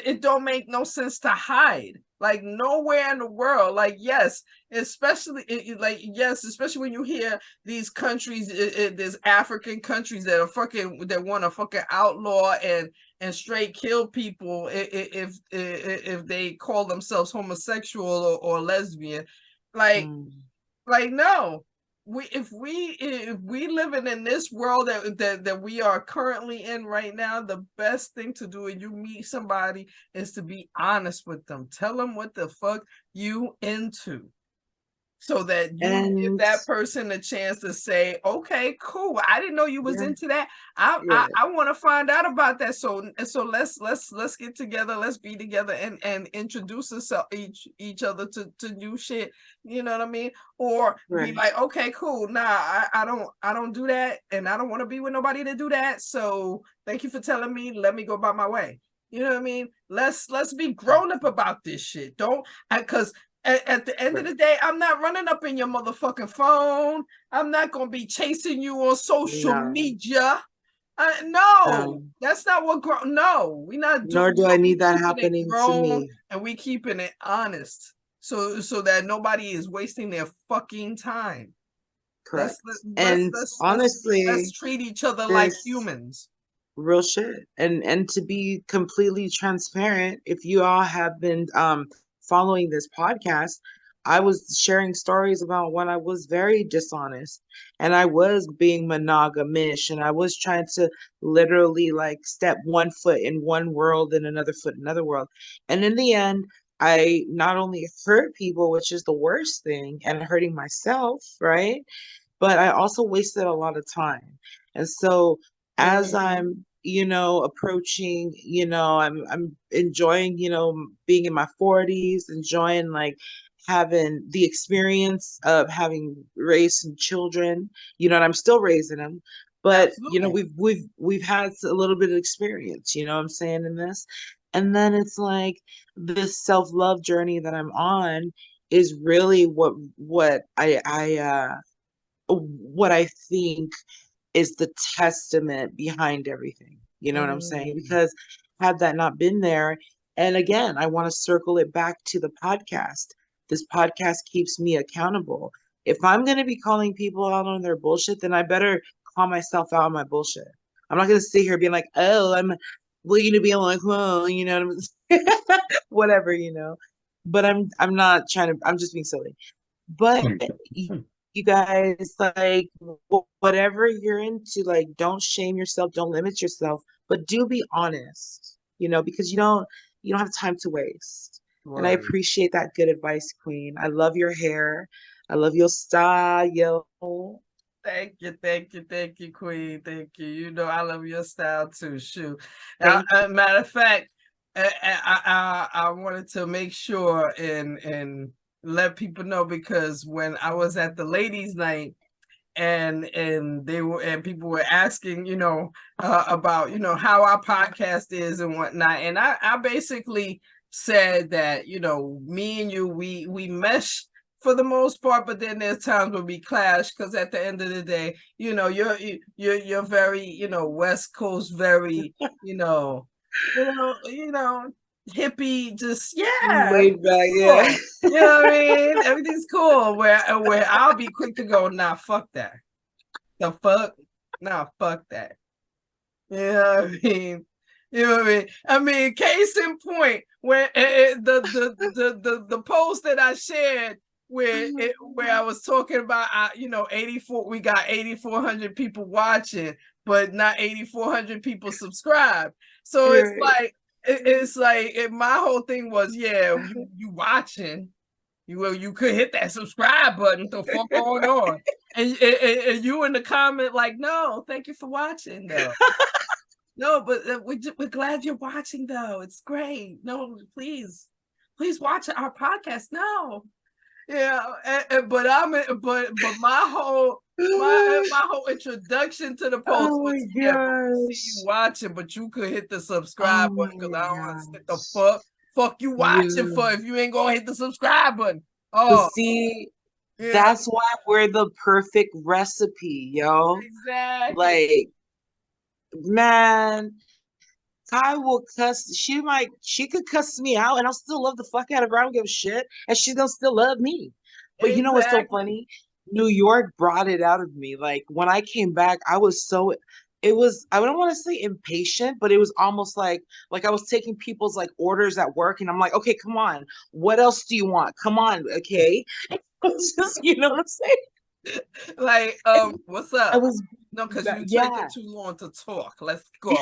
it don't make no sense to hide. Like, nowhere in the world. Like, yes, especially especially when you hear these countries, there's African countries that want to fucking outlaw and straight kill people if they call themselves homosexual or lesbian. Like no. If we living in this world that we are currently in right now, the best thing to do when you meet somebody is to be honest with them. Tell them what the fuck you into, so that you give that person a chance to say, okay, cool, I didn't know you was into that. I want to find out about that. So let's get together, let's be together, and introduce each other to new shit. You know what I mean? Or be like, okay, cool, nah, I don't do that, and I don't want to be with nobody to do that. So thank you for telling me. Let me go about my way. You know what I mean? Let's be grown up about this shit. Because at the end of the day, I'm not running up in your motherfucking phone. I'm not going to be chasing you on social media. No, that's not what grown. No, we not doing. Nor do I need that happening to me. And we keeping it honest, so that nobody is wasting their fucking time. Correct. Honestly, let's treat each other like humans. Real shit. And to be completely transparent, if you all have been following this podcast, I was sharing stories about when I was very dishonest and I was being monogamish and I was trying to literally like step one foot in one world and another foot in another world. And in the end, I not only hurt people, which is the worst thing, and hurting myself, right? But I also wasted a lot of time. And so as I'm, approaching, I'm enjoying, being in my 40s, enjoying like having the experience of having raised some children, and I'm still raising them. But Absolutely. we've had a little bit of experience, what I'm saying, in this. And then it's like this self-love journey that I'm on is really what I think is the testament behind everything. You know what I'm saying? Because had that not been there, and again, I want to circle it back to the podcast. This podcast keeps me accountable. If I'm going to be calling people out on their bullshit, then I better call myself out on my bullshit. I'm not going to sit here being like, oh, I'm willing to be like, well, whatever, But I'm not trying to. I'm just being silly. But you guys, like, whatever you're into, like, don't shame yourself, don't limit yourself, but do be honest, because you don't have time to waste. Right. And I appreciate that good advice, Queen. I love your hair. I love your style. Thank you, Queen. Thank you. I love your style too. Shoot. Matter of fact, I wanted to make sure and let people know, because when I was at the ladies' night and people were asking, about, how our podcast is and whatnot. And I basically said that, me and you, we mesh for the most part, but then there's times when we clash, because at the end of the day, you're very, West Coast, very, hippie, just laid back, yeah. You know what I mean? Everything's cool. Where I'll be quick to go, nah, fuck that. The fuck? Nah, fuck that. You know what I mean? You know what I mean? I mean, case in point, where the post that I shared where I was talking about, 84, we got 8,400 people watching, but not 8,400 people subscribe. So it's like my whole thing was, you watching, you could hit that subscribe button. The fuck going on? And you in the comment like, no, thank you for watching though. No, but we're glad you're watching though. It's great. No, please watch our podcast. No, but my whole introduction to the post was, see you watching, but you could hit the subscribe button, because I don't understand the fuck you watching for if you ain't gonna hit the subscribe button. Oh, see, that's why we're the perfect recipe, yo. Exactly. Like, man, Kai will cuss. She could cuss me out, and I'll still love the fuck out of her. I don't give a shit, and she's gonna still love me. But you know what's so funny? New York brought it out of me. Like, when I came back, I was so. It was, I don't want to say impatient, but it was almost like I was taking people's like orders at work, and I'm like, okay, come on, what else do you want? Come on, okay. It's just, you know what I'm saying? Like, what's up? No, because you taking too long to talk. Let's go.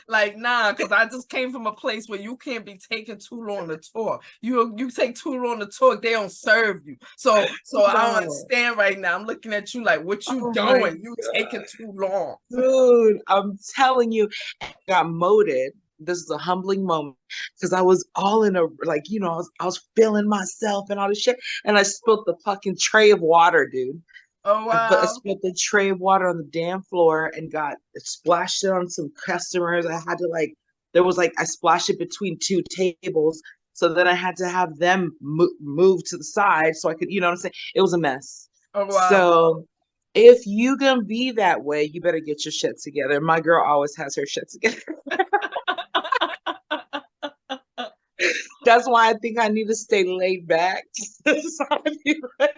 Like, nah, because I just came from a place where you can't be taking too long to talk. You take too long to talk, they don't serve you. So I don't understand right now. I'm looking at you like, what you doing? You taking too long. Dude, I'm telling you, I got moted. This is a humbling moment, because I was all in a, like, I was feeling myself and all this shit, and I spilled the fucking tray of water, dude. Oh wow! I spilled the tray of water on the damn floor and splashed it on some customers. I had to I splashed it between two tables, so then I had to have them move to the side so I could, you know what I'm saying? It was a mess. Oh wow! So if you gonna be that way, you better get your shit together. My girl always has her shit together. That's why I think I need to stay laid back. So I be like,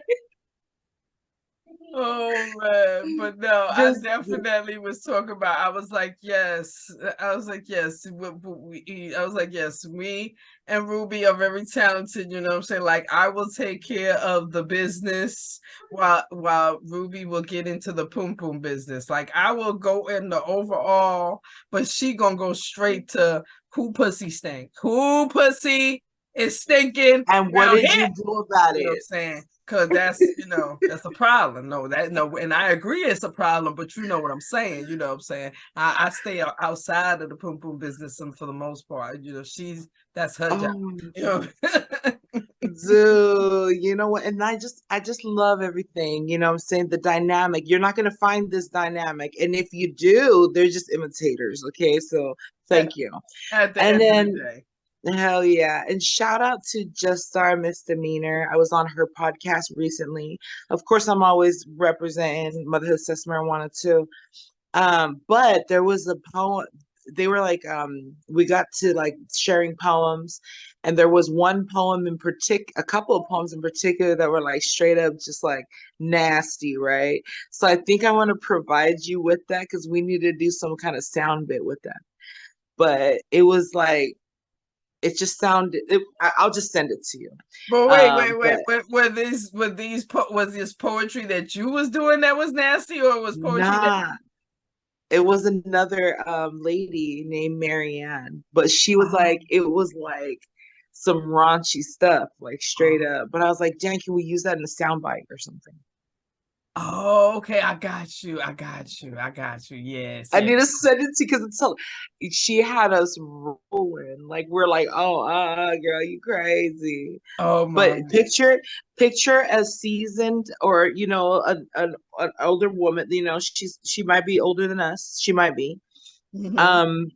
Oh man, but no, I just definitely was talking about. I was like, yes, I was like, yes, I was like, yes, me and Ruby are very talented. You know what I'm saying? Like, I will take care of the business while Ruby will get into the pum pum business. Like, I will go in the overall, but she gonna go straight to who pussy stink, who pussy is stinking and what around did here. you do about You know what I'm it? saying? Because that's a problem. No, and I agree it's a problem, but you know what I'm saying. You know what I'm saying? I stay outside of the pum pum business and for the most part. You know, that's her job. Oh, You know? dude, you know what? And I just love everything. You know what I'm saying? The dynamic. You're not gonna find this dynamic. And if you do, they're just imitators. Okay. So thank you. At the And end of the then day. hell yeah. And shout out to Just Star Misdemeanor. I was on her podcast recently. Of course, I'm always representing Motherhood Sex Marijuana too. But there was a poem. They were like, we got to like sharing poems, and there was one poem in particular, a couple of poems in particular that were like straight up just like nasty, right? So I think I want to provide you with that because we need to do some kind of sound bit with that. But it was like it just sounded. I'll just send it to you. But wait. But But was this poetry that you was doing that was nasty, or was poetry that? nah, it was another lady named Marianne, but she was like, it was like some raunchy stuff, like straight up. But I was like, Dan, can we use that in a soundbite or something? Oh, okay. I got you. Yes, I yes. need to send it to you because it's so. She had us rolling, like we're like, oh, girl, you crazy. Oh my. But picture a seasoned or an older woman. You know, she might be older than us. She might be. Mhm. Um,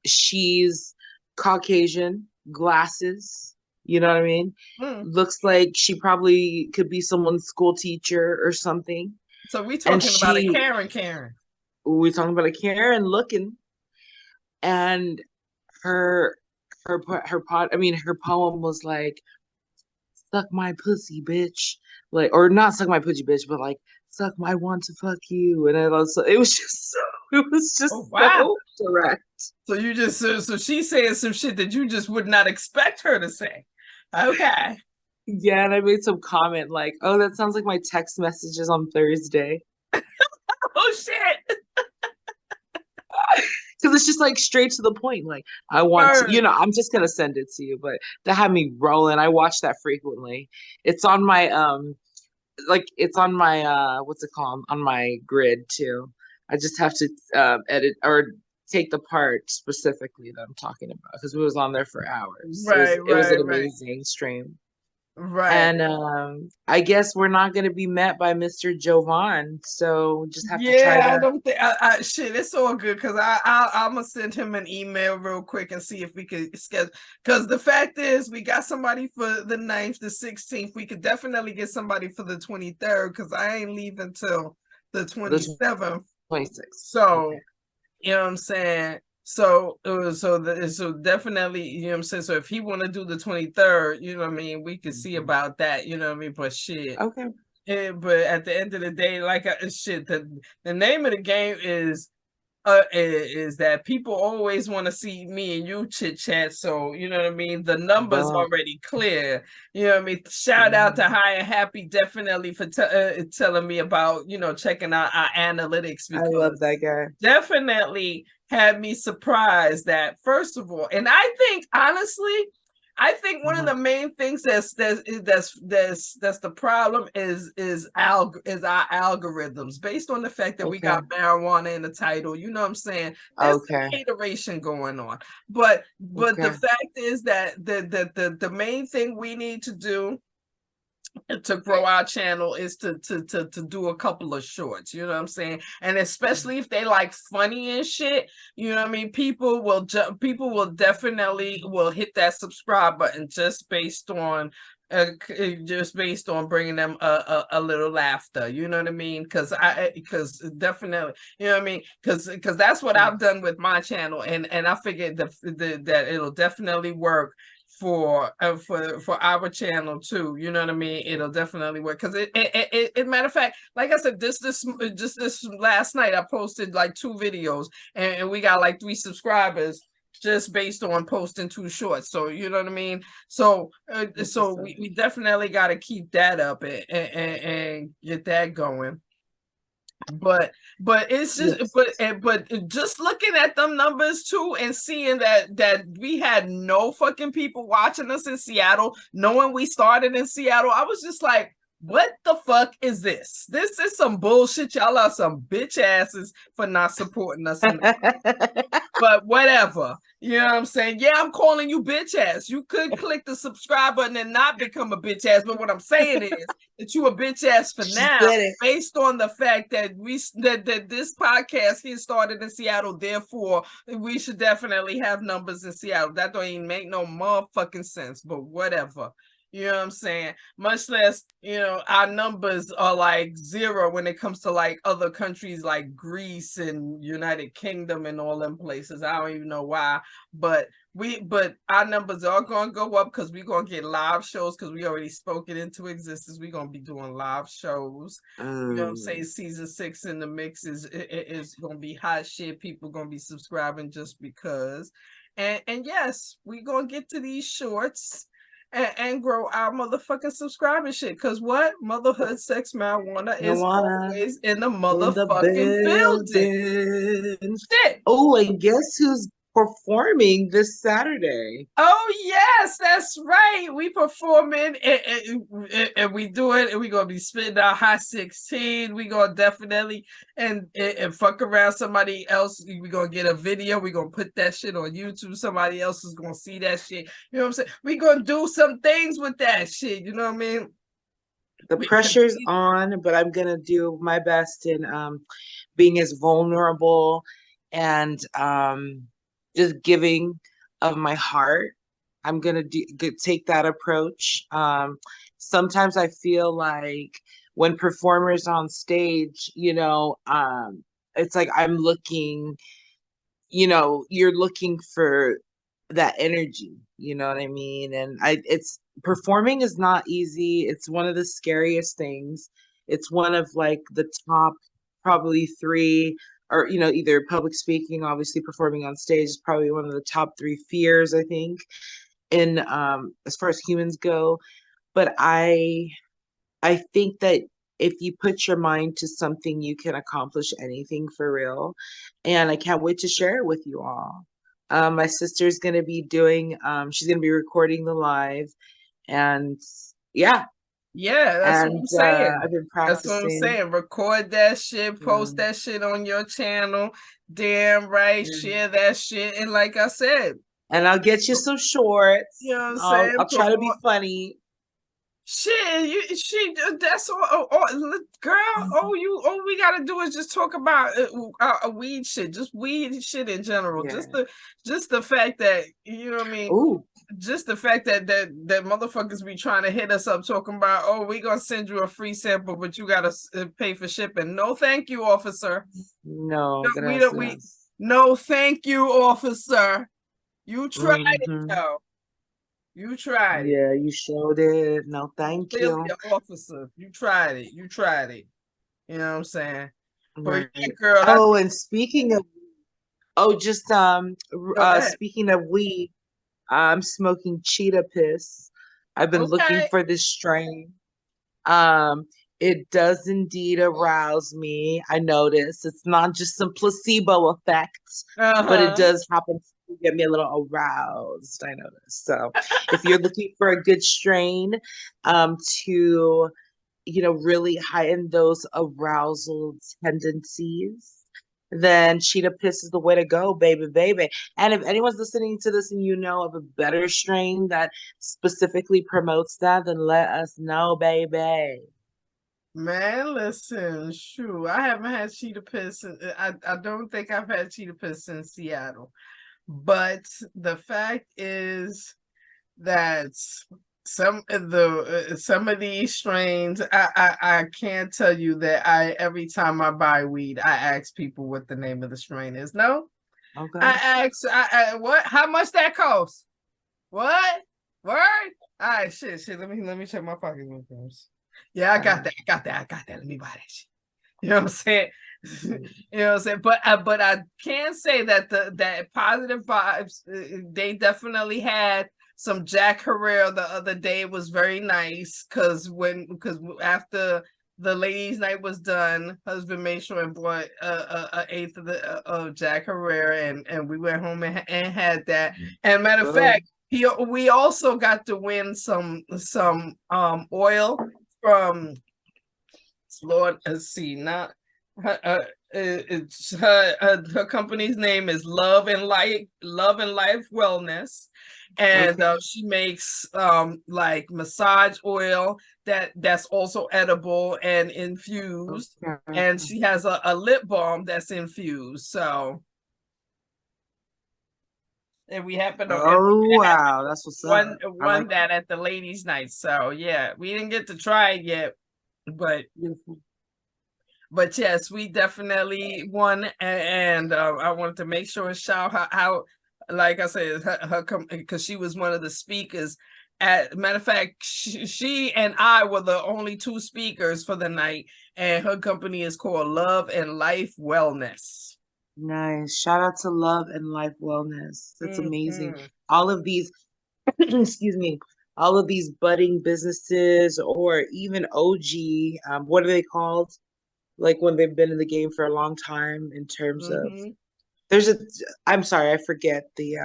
she's Caucasian, glasses, you know what I mean? Mm. Looks like she probably could be someone's school teacher or something. So we And talking about a Karen. we're talking about a Karen looking, and her her poem was like, suck my pussy, bitch. Like, or not suck my pussy, bitch, but like, suck my want to fuck you. And it was just Oh wow. so direct. So you just so she's saying some shit that you just would not expect her to say. Okay. Yeah, and I made some comment like, "Oh, that sounds like my text messages on Thursday," Oh shit. because it's just like straight to the point. Like, I want to, Word. I'm just gonna send it to you, but that had me rolling. I watch that frequently. It's on my like it's on my what's it called, on my grid too. I just have to edit or take the part specifically that I'm talking about because we was on there for hours. It was an Right. amazing stream. Right. And I guess we're not going to be met by Mr. Jovan, so we just have to try Yeah, I to. don't think shit, it's all good because I'm gonna send him an email real quick and see if we could schedule, because the fact is we got somebody for the 9th, the 16th. We could definitely get somebody for the 23rd because I ain't leaving till the 27th. 26. So Okay. you know what I'm saying? So definitely, you know what I'm saying? So if he want to do the 23rd, you know what I mean, we could see about that, you know what I mean? But shit. Okay. But at the end of the day, like shit, the name of the game is that people always want to see me and you chit chat. So you know what I mean. The numbers Well, already clear. You know what I mean. Shout out to High and Happy definitely for telling me about checking out our analytics, I love because that guy. definitely had me surprised that, first of all, and I think honestly, one of the main things that's the problem is our algorithms, based on the fact that we Okay. got marijuana in the title. You know what I'm saying? There's Okay. some hateration going on, but Okay. the fact is that the main thing we need to do to grow our channel is to do a couple of shorts, you know what I'm saying? And especially if they like funny and shit, you know what I mean? People will definitely will hit that subscribe button just based on just based on bringing them a little laughter, you know what I mean? Because definitely, you know what I mean? Because that's what I've done with my channel, and I figured that it'll definitely work for our channel too, you know what I mean? It'll definitely work because it matter of fact, like I said, just this last night I posted like 2 videos, and we got like 3 subscribers just based on posting 2 shorts. So you know what I mean? So we definitely got to keep that up and get that going. But it's just but just looking at them numbers too, and seeing that we had no fucking people watching us in Seattle, knowing we started in Seattle, I was just like, what the fuck is this? This is some bullshit. Y'all are some bitch asses for not supporting us. But whatever. You know what I'm saying? Yeah, I'm calling you bitch ass. You could click the subscribe button and not become a bitch ass. But what I'm saying is that you a bitch ass for now, based on the fact that that this podcast here started in Seattle. Therefore, we should definitely have numbers in Seattle. That don't even make no motherfucking sense. But whatever. You know what I'm saying? Much less, you know, our numbers are like 0 when it comes to like other countries like Greece and United Kingdom and all them places. I don't even know why, but our numbers are going to go up because we're going to get live shows, because we already spoke it into existence. We're going to be doing live shows. You know what I'm saying? Season 6 in the mix is going to be hot shit. People going to be subscribing just because. And yes, we're going to get to these shorts and grow our motherfucking subscriber shit. Because what? Motherhood, sex, marijuana is always in the motherfucking building. Shit. Oh, and guess who's performing this Saturday? Oh, yes, that's right. We performing and we do it, and we going to be spitting our hot 16. We going to definitely and fuck around somebody else. We going to get a video. We going to put that shit on YouTube. Somebody else is going to see that shit. You know what I'm saying? We going to do some things with that shit. You know what I mean? The pressure's on, but I'm going to do my best in being as vulnerable and just giving of my heart. I'm gonna take that approach. Sometimes I feel like when performers on stage, you know, it's like I'm looking, you know, you're looking for that energy, you know what I mean? And it's performing is not easy. It's one of the scariest things. It's one of like the top probably 3, or you know, either public speaking, obviously performing on stage is probably one of the top 3 fears, I think, in as far as humans go. But I think that if you put your mind to something, you can accomplish anything for real. And I can't wait to share it with you all. My sister's gonna be doing she's gonna be recording the live, and yeah. Yeah, that's what I'm saying. I've been practicing. That's what I'm saying. Record that shit, post that shit on your channel. Damn right, share that shit. And like I said, and I'll get you some shorts. You know what I'm saying? I'll try to be funny. Shit, that's all, girl. We gotta do is just talk about weed shit, just weed shit in general. Yeah. Just the fact that, you know what I mean. Ooh. Just the fact that motherfuckers be trying to hit us up talking about, oh, we gonna send you a free sample, but you gotta pay for shipping. No, thank you, officer. No, no, thank you, officer. You tried it, though. You tried it. Yeah, you showed it. No, thank you. Officer, you tried it. You tried it. You know what I'm saying? Right. But yeah, girl. And speaking of, speaking of weed, I'm smoking cheetah piss. I've been looking for this strain. It does indeed arouse me. I notice it's not just some placebo effect, but it does happen to get me a little aroused. I notice. So if you're looking for a good strain, to, you know, really heighten those arousal tendencies, then cheetah piss is the way to go, baby. And if anyone's listening to this and you know of a better strain that specifically promotes that, then let us know, baby. Man, listen, shoot, I haven't had cheetah piss. I don't think I've had cheetah piss in Seattle. But the fact is that some of these strains, I can't tell you that every time I buy weed, I ask people what the name of the strain is. No, Okay. I what? How much that costs? What? Word? All right, shit. Let me check my pockets first. Yeah, I got that. Let me buy that shit. You know what I'm saying? You know what I'm saying? But I can say that that positive vibes, they definitely had some Jack Herrera the other day. It was very nice because after the ladies' night was done, husband made sure and bought a eighth of the of Jack Herrera, and we went home and had that. And matter of fact, we also got to win some oil from Lord. Let's see, not it's her company's name is Love and Life Wellness, and she makes like massage oil that's also edible and infused, and she has a lip balm that's infused. So, and we happen to wow, that's what's up. Won that at the ladies' night. So yeah, we didn't get to try it yet, but. But yes, we definitely won, and I wanted to make sure and shout how like I said, her because she was one of the speakers. Matter of fact, she and I were the only two speakers for the night, and her company is called Love and Life Wellness. Nice. Shout out to Love and Life Wellness. That's amazing. All of these, excuse me, all of these budding businesses, or even OG, what are they called? Like when they've been in the game for a long time, in terms of I'm sorry, I forget the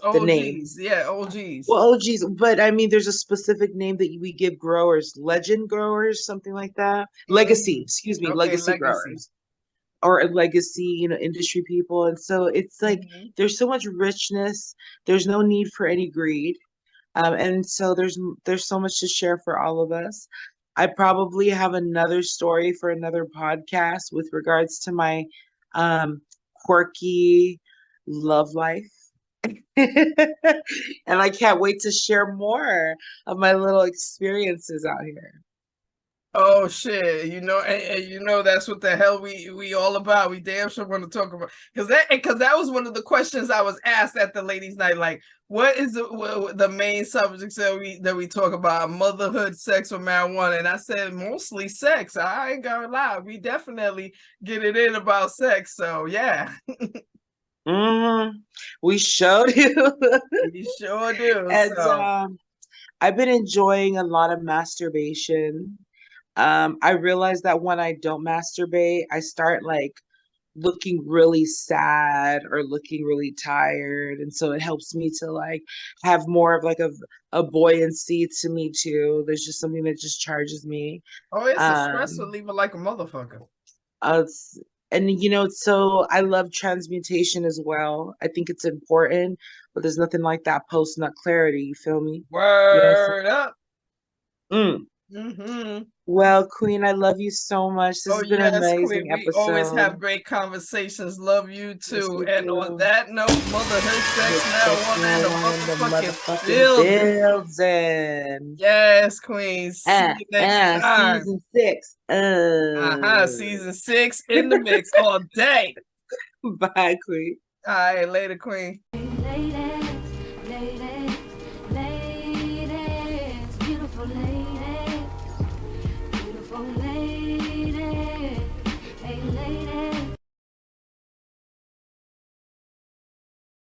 OGs, name. yeah, OGs. Well, OGs, but I mean there's a specific name that we give growers, legend growers, something like that. Legacy, excuse me, legacy growers. Or legacy, industry people. And so it's like there's so much richness, there's no need for any greed. And so there's so much to share for all of us. I probably have another story for another podcast with regards to my quirky love life. And I can't wait to share more of my little experiences out here. Oh shit, and that's what the hell we all about. We damn sure want to talk about, because that was one of the questions I was asked at the ladies' night. Like, what is the main subjects that we talk about? Motherhood, sex, or marijuana? And I said mostly sex. I ain't gonna lie, we definitely get it in about sex. So yeah. We sure do. We sure do. And I've been enjoying a lot of masturbation. I realize that when I don't masturbate, I start like looking really sad or looking really tired, and so it helps me to like have more of like a buoyancy to me too. There's just something that just charges me. Oh, it's a stress reliever like a motherfucker. And so I love transmutation as well. I think it's important, but there's nothing like that post nut clarity. You feel me? Word up. Well, Queen, I love you so much. This has been an amazing Queen. episode. We always have great conversations. Love you too. Yes, and on that note, motherhood, sex, marijuana, the motherfucking building. Yes, Queen. See you next time. Season 6. Season 6 in the mix all day. Bye, Queen. All right, later, Queen.